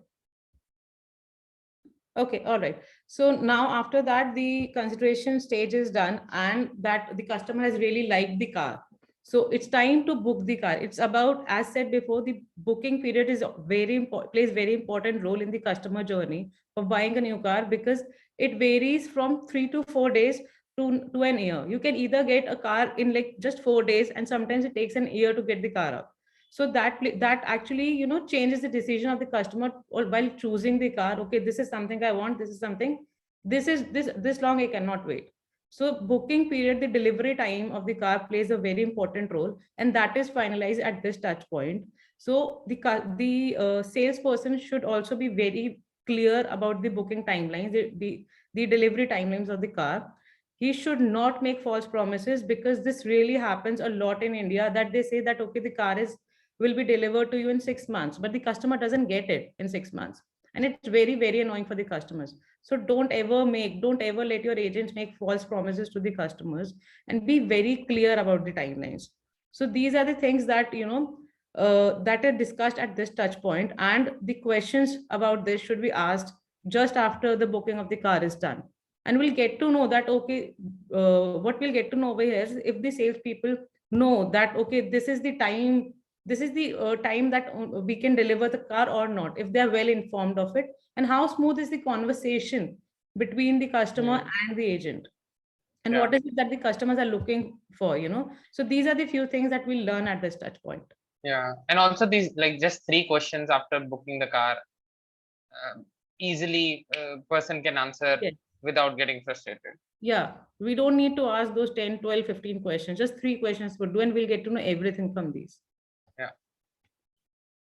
Okay, all right. So now after that, the consideration stage is done and that the customer has really liked the car. So it's time to book the car. It's about, as said before, the booking period is very important, plays very important role in the customer journey of buying a new car, because it varies from 3 to 4 days to an year. You can either get a car in like just 4 days, and sometimes it takes an year to get the car up. So that actually changes the decision of the customer, or while choosing the car. Okay, this is something I want, this is something, this long I cannot wait. So booking period, the delivery time of the car plays a very important role, and that is finalized at this touch point. So the salesperson should also be very clear about the booking timelines, the delivery timelines of the car. He should not make false promises, because this really happens a lot in India, that they say that okay, the car is will be delivered to you in 6 months, but the customer doesn't get it in 6 months. And it's very, very annoying for the customers. So don't ever let your agents make false promises to the customers, and be very clear about the timelines. So these are the things that, that are discussed at this touch point, and the questions about this should be asked just after the booking of the car is done. And we'll get to know that, okay, what we'll get to know over here is if the salespeople know that, okay, this is the time that we can deliver the car or not, if they are well informed of it, and how smooth is the conversation between the customer and the agent, and Yeah. what is it that the customers are looking for. So these are the few things that we learn at this touch point. Yeah, and also these like just 3 questions after booking the car, easily person can answer Yes. without getting frustrated. Yeah, we don't need to ask those 10, 12, 15 questions. Just 3 questions would do, and we'll get to know everything from these. Yeah.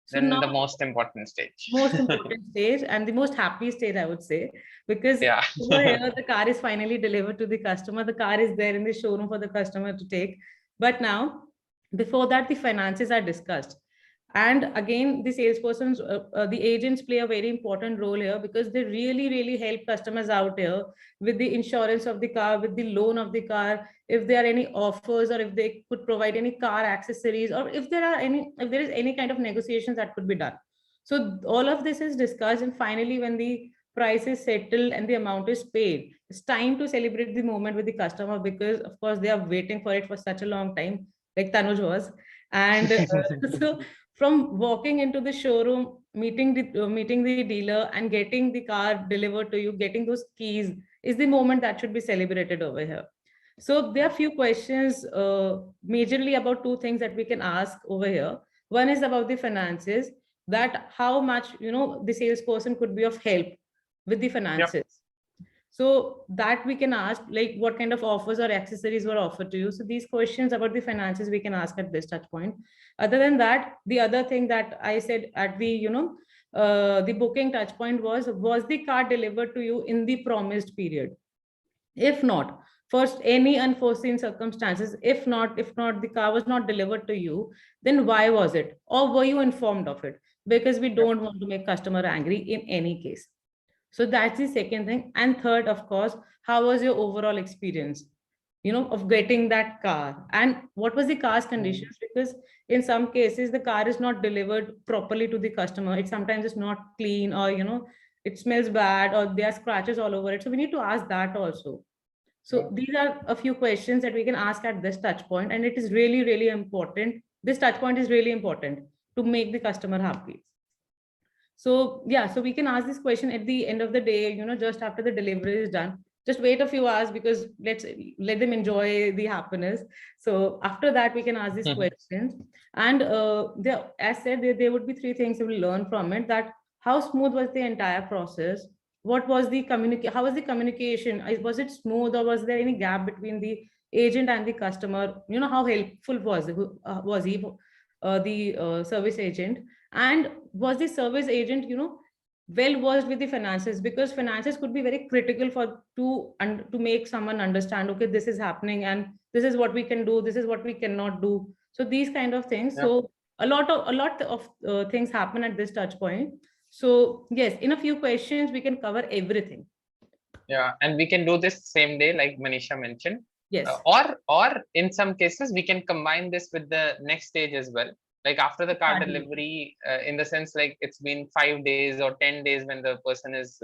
So Then now, the most important stage. most important stage, and the most happy stage, I would say, because Yeah. over here the car is finally delivered to the customer. The car is there in the showroom for the customer to take. But now, before that, the finances are discussed. And again, the salespersons, the agents play a very important role here, because they really, really help customers out here with the insurance of the car, with the loan of the car, if there are any offers, or if they could provide any car accessories, or if there is any kind of negotiations that could be done. So all of this is discussed, and finally, when the price is settled and the amount is paid, it's time to celebrate the moment with the customer, because of course they are waiting for it for such a long time, like Tanuj was. And so from walking into the showroom, meeting the dealer, and getting the car delivered to you, getting those keys, is the moment that should be celebrated over here. So there are few questions, majorly about 2 things that we can ask over here. One is about the finances, that how much the salesperson could be of help with the finances. So that we can ask, like what kind of offers or accessories were offered to you. So these questions about the finances we can ask at this touch point. Other than that, the other thing that I said at the the booking touch point was the car delivered to you in the promised period? If not, first any unforeseen circumstances, if not the car was not delivered to you, then why was it, or were you informed of it? Because we don't want to make customer angry in any case. So that's the second thing. And third, of course, how was your overall experience, of getting that car, and what was the car's conditions? Because in some cases the car is not delivered properly to the customer. It sometimes is not clean, or it smells bad, or there are scratches all over it. So we need to ask that also. So these are a few questions that we can ask at this touch point, and it is really, really important. This touch point is really important to make the customer happy. So yeah, so we can ask this question at the end of the day, just after the delivery is done. Just wait a few hours because let them enjoy the happiness. So after that, we can ask these questions. And as said, there would be three things we will learn from it: that how smooth was the entire process, what was the how was the communication, was it smooth, or was there any gap between the agent and the customer, how helpful was he, the service agent, and was the service agent well versed with the finances, because finances could be very critical to make someone understand, okay, this is happening and this is what we can do, this is what we cannot do. So these kind of things. Yeah. So a lot of things happen at this touch point. So yes, in a few questions we can cover everything. Yeah, and we can do this same day, like Manisha mentioned. Yes. Or in some cases, we can combine this with the next stage as well. Like after the car delivery, in the sense like it's been 5 days or 10 days when the person is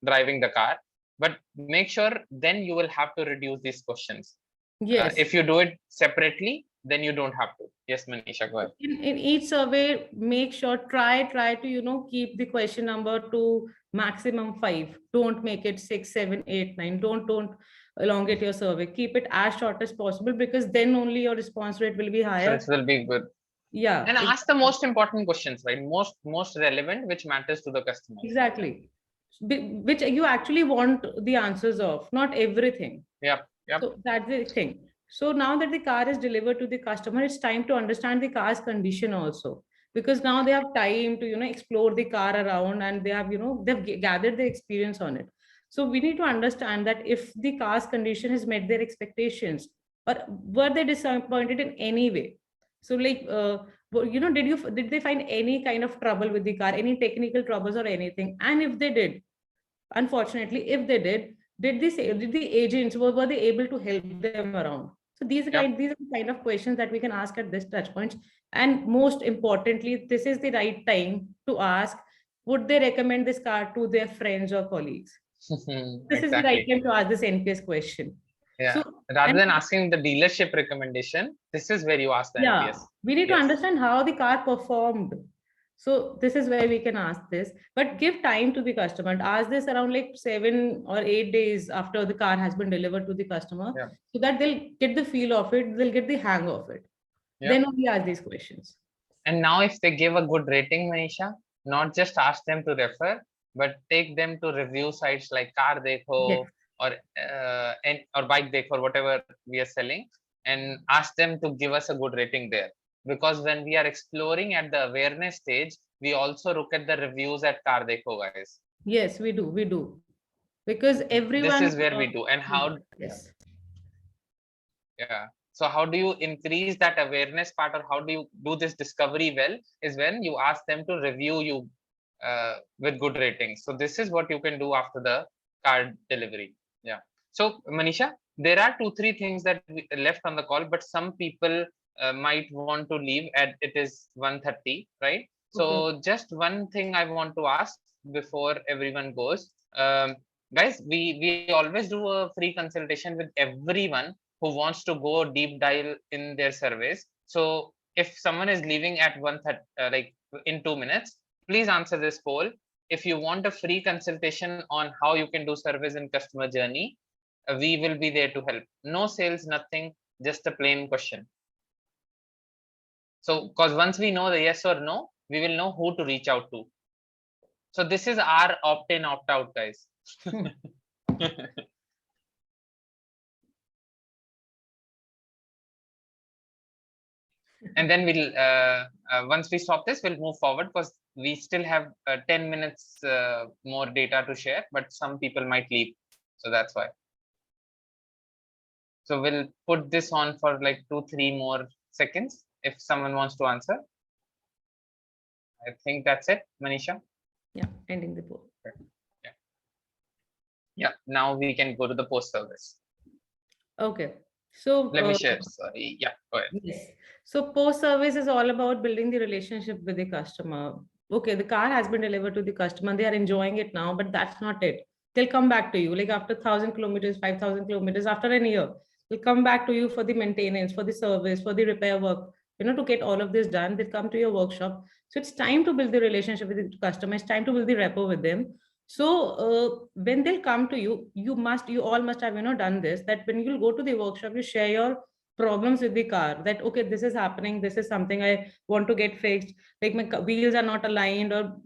driving the car. But make sure then you will have to reduce these questions. Yes. If you do it separately, then you don't have to. Yes, Manisha, go ahead. In each survey, make sure, try to, keep the question number to maximum 5. Don't make it 6, 7, 8, 9. Don't elongate your survey. Keep it as short as possible, because then only your response rate will be higher. This will be good. Yeah. And ask the most important questions, right? Most relevant, which matters to the customer. Exactly. Which you actually want the answers of, not everything. Yep. So that's the thing. So now that the car is delivered to the customer, it's time to understand the car's condition also, because now they have time to, explore the car around, and they have, they've gathered the experience on it. So we need to understand that if the car's condition has met their expectations, or were they disappointed in any way. So like, did they find any kind of trouble with the car, any technical troubles or anything? And if they did, unfortunately, if they did the agents, were they able to help them around? So these are the kind of questions that we can ask at this touch points. And most importantly, this is the right time to ask, would they recommend this car to their friends or colleagues? This is the right time to ask this NPS question. Yeah. So, rather than asking the dealership recommendation, this is where you ask the NPS. We need to understand how the car performed. So this is where we can ask this, but give time to the customer. Ask this around like 7 or 8 days after the car has been delivered to the customer, so that they'll get the feel of it, they'll get the hang of it. Then only ask these questions. And now if they give a good rating, Manisha, not just ask them to refer, but take them to review sites like Car Dekho or Bike Dekho, whatever we are selling, and ask them to give us a good rating there. Because when we are exploring at the awareness stage, we also look at the reviews at Car Dekho, guys. Yes, we do. Because everyone... This is where we do. And how... Yes. Yeah. So how do you increase that awareness part, or how do you do this discovery well, is when you ask them to review you with good ratings. So this is what you can do after the car delivery. Yeah. So Manisha, there are 2-3 things that we left on the call, but some people might want to leave at it is 1:30, right? So just one thing I want to ask before everyone goes. Guys, we always do a free consultation with everyone who wants to go deep dive in their surveys. So if someone is leaving at 1:30, like in 2 minutes, please answer this poll. If you want a free consultation on how you can do surveys in customer journey, we will be there to help. No sales, nothing, just a plain question. So, because once we know the yes or no, we will know who to reach out to. So this is our opt-in, opt-out, guys. And then we'll, once we stop this, we'll move forward, because we still have 10 minutes more data to share, but some people might leave. So that's why. So we'll put this on for like 2-3 more seconds if someone wants to answer. I think that's it, Manisha. Yeah, ending the poll. Yeah, now we can go to the post service. Okay. So let me share. Sorry. Yeah, go ahead. Yes. So post service is all about building the relationship with the customer. Okay, the car has been delivered to the customer. They are enjoying it now, but that's not it. They'll come back to you like after 1,000 kilometers, 5,000 kilometers, after a year. They'll come back to you for the maintenance, for the service, for the repair work. to get all of this done. They come to your workshop. So it's time to build the relationship with the customer. It's time to build the rapport with them. So when they'll come to you, you all must have, done this, that when you'll go to the workshop, you share your problems with the car, that, okay, this is happening. This is something I want to get fixed. Like my wheels are not aligned or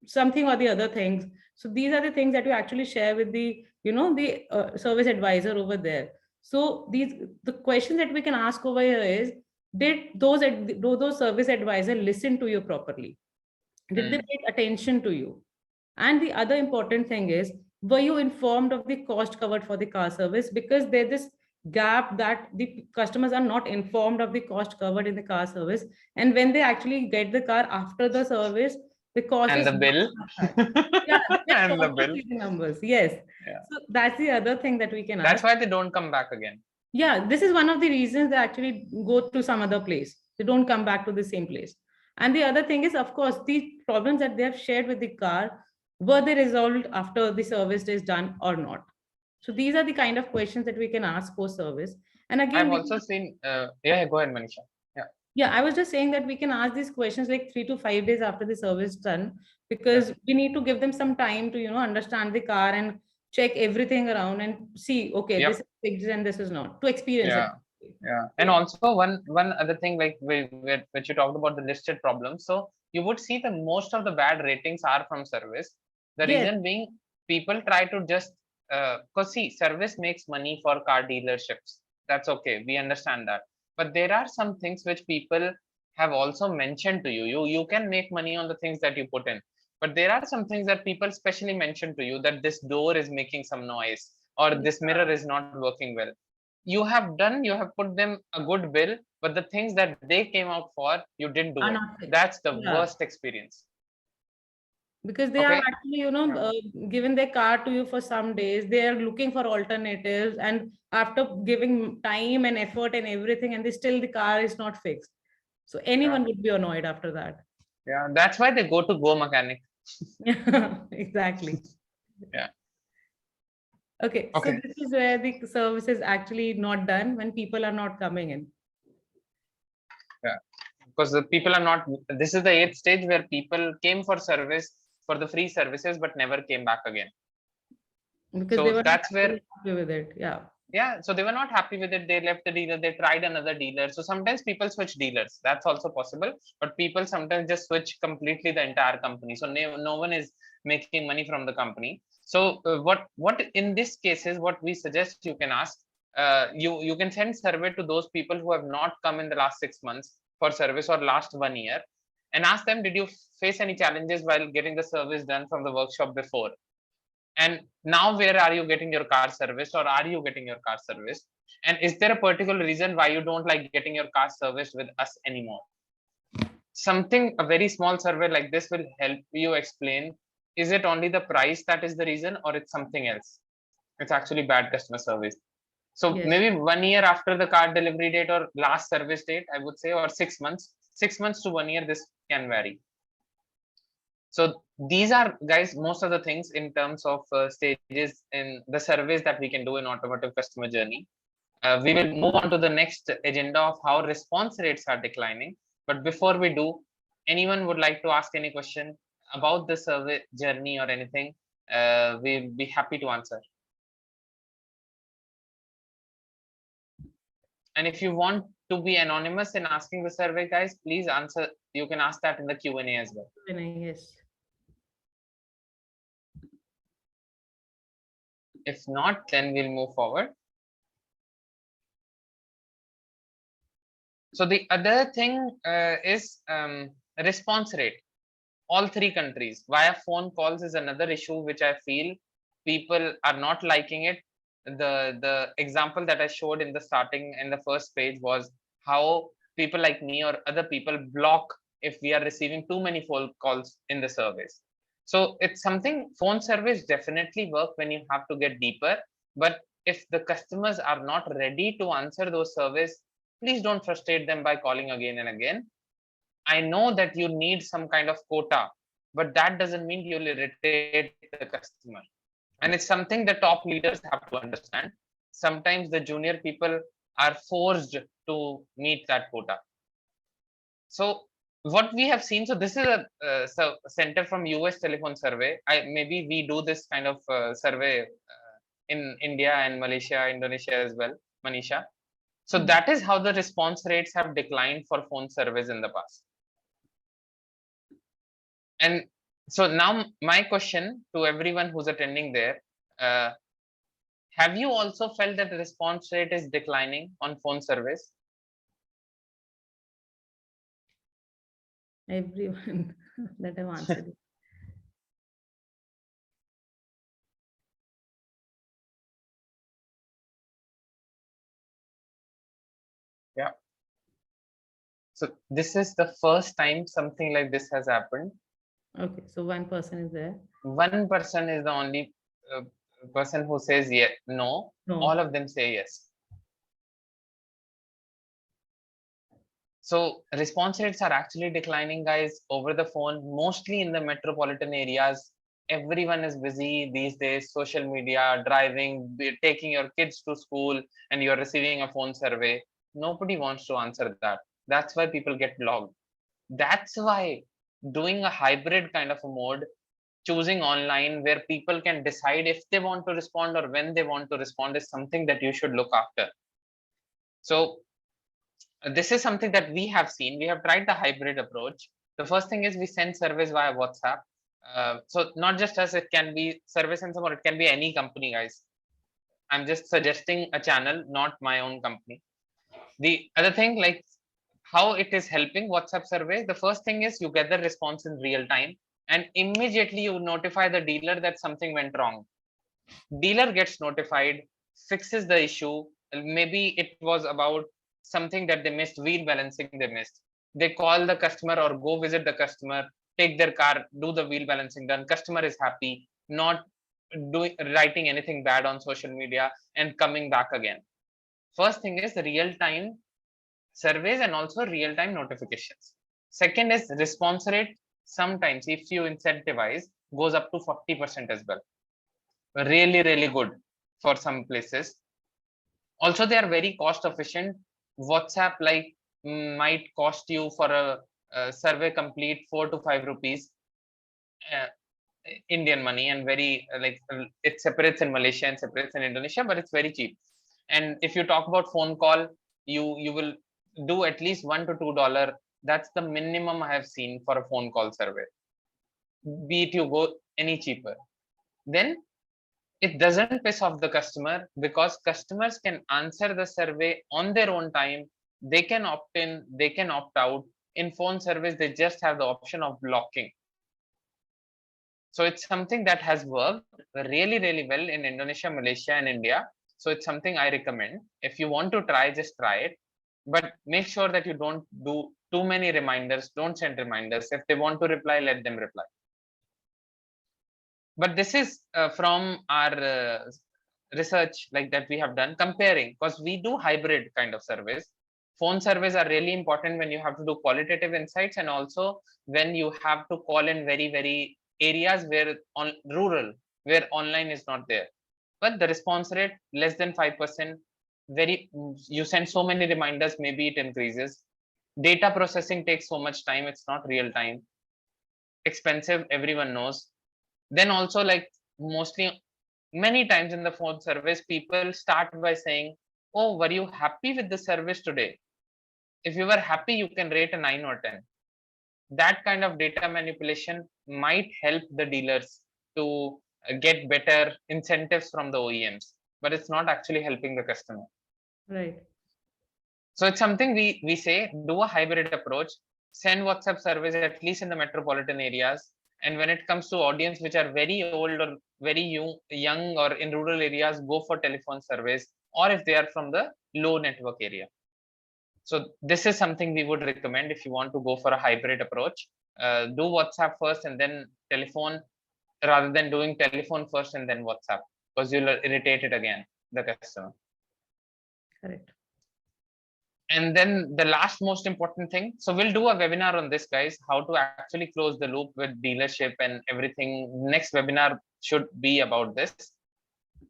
something or the other things. So these are the things that you actually share with the, the service advisor over there. So the questions that we can ask over here is, do those service advisor listen to you properly? Did they pay attention to you? And the other important thing is, were you informed of the cost covered for the car service? Because there's this gap that the customers are not informed of the cost covered in the car service. And when they actually get the car after the service, the cost And is the bill. much high. Yeah, they get And the shocked to bill. see the numbers. Yes. Yeah. So that's the other thing that we can That's ask. why they don't come back again. Yeah, this is one of the reasons they actually go to some other place. They don't come back to the same place. And the other thing is, of course, the problems that they have shared with the car, were they resolved after the service is done or not? So these are the kind of questions that we can ask post service. And again, I've also seen, yeah, go ahead, Manisha. Yeah. yeah, I was just saying that we can ask these questions like 3 to 5 days after the service done, because we need to give them some time to, understand the car and check everything around and see, okay, Yep. this is fixed and this is not, to experience Yeah. it. Yeah. And also one other thing, like which you talked about the listed problems. So you would see the most of the bad ratings are from service. The Yes. reason being, people try to just because see, service makes money for car dealerships. That's okay. We understand that. But there are some things which people have also mentioned to you. You can make money on the things that you put in. But there are some things that people specially mention to you, that this door is making some noise, or this mirror is not working well. You have put them a good bill, but the things that they came out for, you didn't do Are it. not fixed. That's the Yeah. worst experience. Because they have Okay. actually, Yeah. given their car to you for some days. They are looking for alternatives, and after giving time and effort and everything, and still the car is not fixed. So anyone would be annoyed after that. Yeah, that's why they go mechanic. Exactly. Yeah. Okay, so Okay. this is where the service is actually not done, when people are not coming in. Yeah, because the people are not. This is the 8th stage where people came for service, for the free services, but never came back again. Because So they were not that's where, happy with it. Yeah. yeah, so they were not happy with it. They left the dealer, they tried another dealer. So sometimes people switch dealers. That's also possible. But people sometimes just switch completely the entire company. So no one is making money from the company. So what in this cases, what we suggest, you can ask, you can send survey to those people who have not come in the last 6 months for service, or last 1 year, and ask them, did you face any challenges while getting the service done from the workshop before? And now where are you getting your car serviced, or are you getting your car serviced? And is there a particular reason why you don't like getting your car serviced with us anymore? Something, a very small survey like this will help you explain, is it only the price that is the reason, or it's something else? It's actually bad customer service. So Yes. maybe 1 year after the car delivery date, or last service date, I would say, or 6 months to 1 year, this can vary. So these are, guys, most of the things in terms of stages in the surveys that we can do in automotive customer journey. We will move on to the next agenda of how response rates are declining. But before we do, anyone would like to ask any question about the survey journey or anything, we'll be happy to answer. And if you want to be anonymous in asking the survey, guys, please answer. You can ask that in the Q&A as well. Yes. If not, then we'll move forward. So the other thing is response rate. All 3 countries via phone calls is another issue which I feel people are not liking it. The example that I showed in the starting, in the first page, was how people like me or other people block if we are receiving too many phone calls in the service. So it's something, phone service definitely work when you have to get deeper, but if the customers are not ready to answer those surveys, please don't frustrate them by calling again and again. I know that you need some kind of quota, but that doesn't mean you'll irritate the customer. And it's something the top leaders have to understand. Sometimes the junior people are forced to meet that quota. So what we have seen, so this is a center from US telephone survey. Maybe we do this kind of survey in India and Malaysia, Indonesia as well, Manisha. So that is how the response rates have declined for phone surveys in the past. And so now my question to everyone who's attending there, have you also felt that the response rate is declining on phone surveys? Everyone that I've answered it. Yeah. So this is the first time something like this has happened. Okay, so one person is there. One person is the only person who says yes, no. All of them say yes. So response rates are actually declining, guys, over the phone, mostly in the metropolitan areas. Everyone is busy these days, social media, driving, taking your kids to school, and you're receiving a phone survey. Nobody wants to answer that. That's why people get blocked. That's why doing a hybrid kind of a mode, choosing online where people can decide if they want to respond or when they want to respond, is something that you should look after. So this is something that we have seen. We have tried the hybrid approach. The first thing is we send surveys via WhatsApp. So not just us, it can be Service and or it can be any company, guys. I'm just suggesting a channel, not my own company. The other thing, like how it is helping WhatsApp surveys, the first thing is you get the response in real time and immediately you notify the dealer that something went wrong. Dealer gets notified, fixes the issue. Maybe it was about something that they missed, wheel balancing they missed. They call the customer or go visit the customer, take their car, do the wheel balancing done. Customer is happy, not writing anything bad on social media and coming back again. First thing is real-time surveys and also real-time notifications. Second is response rate. Sometimes if you incentivize, goes up to 40% as well. Really good for some places. Also, they are very cost efficient. WhatsApp might cost you for a survey complete 4 to 5 rupees Indian money, and very it separates in Malaysia and separates in Indonesia, but it's very cheap. And if you talk about phone call, you will do at least $1 to $2. That's the minimum I have seen for a phone call survey. Be it you go any cheaper, then it doesn't piss off the customer because customers can answer the survey on their own time. They can opt in, they can opt out. In phone surveys, they just have the option of blocking. So it's something that has worked really well in Indonesia, Malaysia, and India. So it's something I recommend. If you want to try, just try it. But make sure that you don't do too many reminders. Don't send reminders. If they want to reply, let them reply. But this is from our research that we have done, comparing, because we do hybrid kind of surveys. Phone surveys are really important when you have to do qualitative insights, and also when you have to call in very areas where rural, where online is not there. But the response rate less than 5%. You send so many reminders, maybe it increases. Data processing takes so much time, it's not real time. Expensive, everyone knows. Then also, mostly many times in the phone service, people start by saying, oh, were you happy with the service today? If you were happy, you can rate a 9 or 10. That kind of data manipulation might help the dealers to get better incentives from the OEMs, but it's not actually helping the customer. Right. So it's something we say, do a hybrid approach, send WhatsApp surveys at least in the metropolitan areas. And when it comes to audience which are very old or very young or in rural areas, go for telephone surveys, or if they are from the low network area. So this is something we would recommend if you want to go for a hybrid approach. Do WhatsApp first and then telephone, rather than doing telephone first and then WhatsApp, because you'll irritate it again, the customer. Correct. And then the last most important thing, so we'll do a webinar on this, guys, how to actually close the loop with dealership and everything. Next webinar should be about this.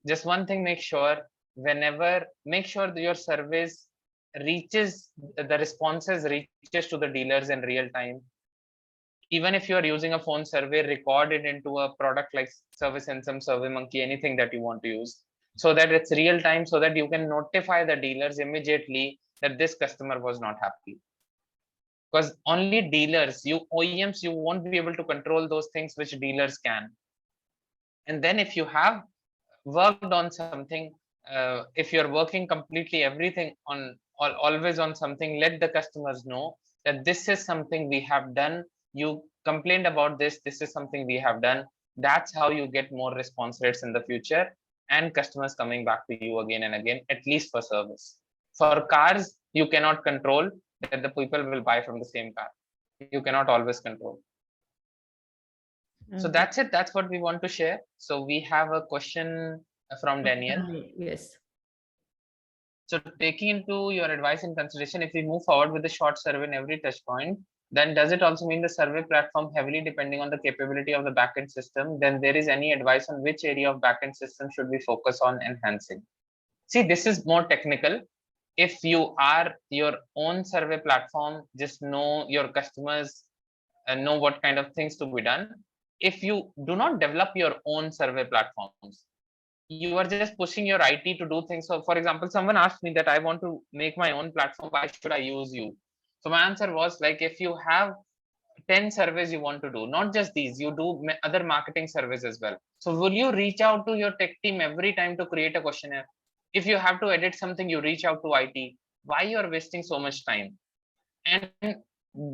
Just one thing, make sure that your surveys reaches, the responses reaches to the dealers in real time. Even if you are using a phone survey, record it into a product like Service Insum, SurveyMonkey, anything that you want to use, so that it's real time, so that you can notify the dealers immediately that this customer was not happy. Because only dealers, you OEMs, you won't be able to control those things which dealers can. And then if you have worked on something, if you're working completely everything on, or always on something, let the customers know that this is something we have done. You complained about this is something we have done. That's how you get more response rates in the future, and customers coming back to you again and again, at least for service. For cars, you cannot control that the people will buy from the same car. You cannot always control. So that's it. That's what we want to share. So we have a question from Daniel. Yes. So taking into your advice and consideration, if we move forward with the short survey in every touch point, then does it also mean the survey platform heavily depending on the capability of the backend system? Then there is any advice on which area of backend system should we focus on enhancing? See, this is more technical. If you are your own survey platform, just know your customers and know what kind of things to be done. If you do not develop your own survey platforms, you are just pushing your IT to do things. So for example, someone asked me that I want to make my own platform, why should I use you? So my answer was like, if you have 10 surveys you want to do, not just these, you do other marketing surveys as well. So will you reach out to your tech team every time to create a questionnaire? If you have to edit something, you reach out to IT. Why you are wasting so much time? And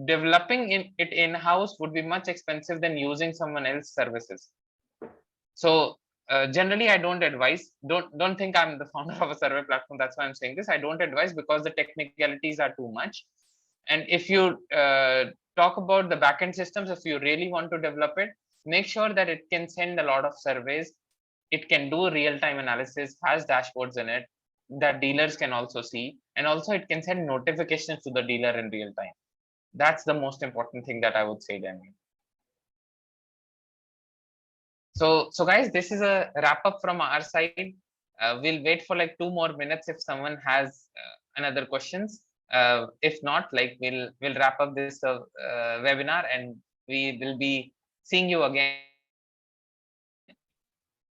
developing it in-house would be much expensive than using someone else's services. So generally, I don't advise. Don't think I'm the founder of a survey platform. That's why I'm saying this. I don't advise because the technicalities are too much. And if you talk about the backend systems, if you really want to develop it, make sure that it can send a lot of surveys. It can do real-time analysis, has dashboards in it that dealers can also see, and also it can send notifications to the dealer in real time. That's the most important thing that I would say, Daniel. So guys, this is a wrap up from our side. We'll wait for like 2 more minutes if someone has another questions. If not, like we'll wrap up this webinar, and we will be seeing you again.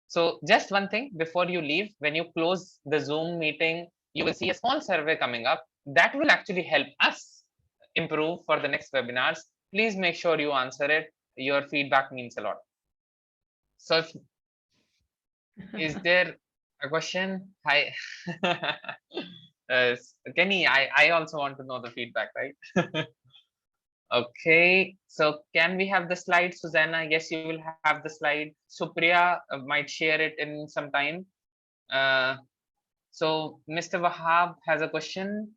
So just one thing before you leave, when you close the Zoom meeting, you will see a small survey coming up that will actually help us improve for the next webinars. Please make sure you answer it. Your feedback means a lot. So is there a question? Hi. Kenny, I also want to know the feedback, right? Okay, so can we have the slide, Susanna? Yes, you will have the slide. Supriya might share it in some time. So Mr. Wahab has a question.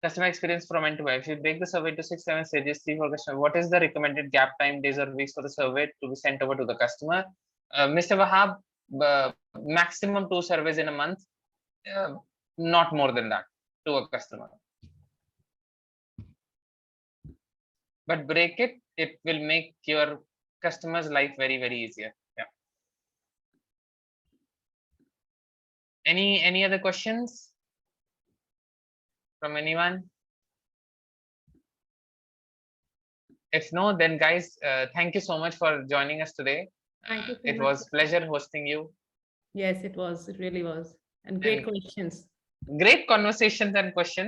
Customer experience from end to end. If you break the survey to 6-7 stages, 3 for customer, what is the recommended gap time, days or weeks for the survey to be sent over to the customer? Mr. Wahab, maximum 2 surveys in a month, not more than that to a customer. But break it, it will make your customer's life very, very easier. Yeah. Any other questions from anyone? If no, then guys, thank you so much for joining us today. Thank you so it much. was pleasure hosting you. Yes, it was. It really was. And great questions. Great conversations and questions.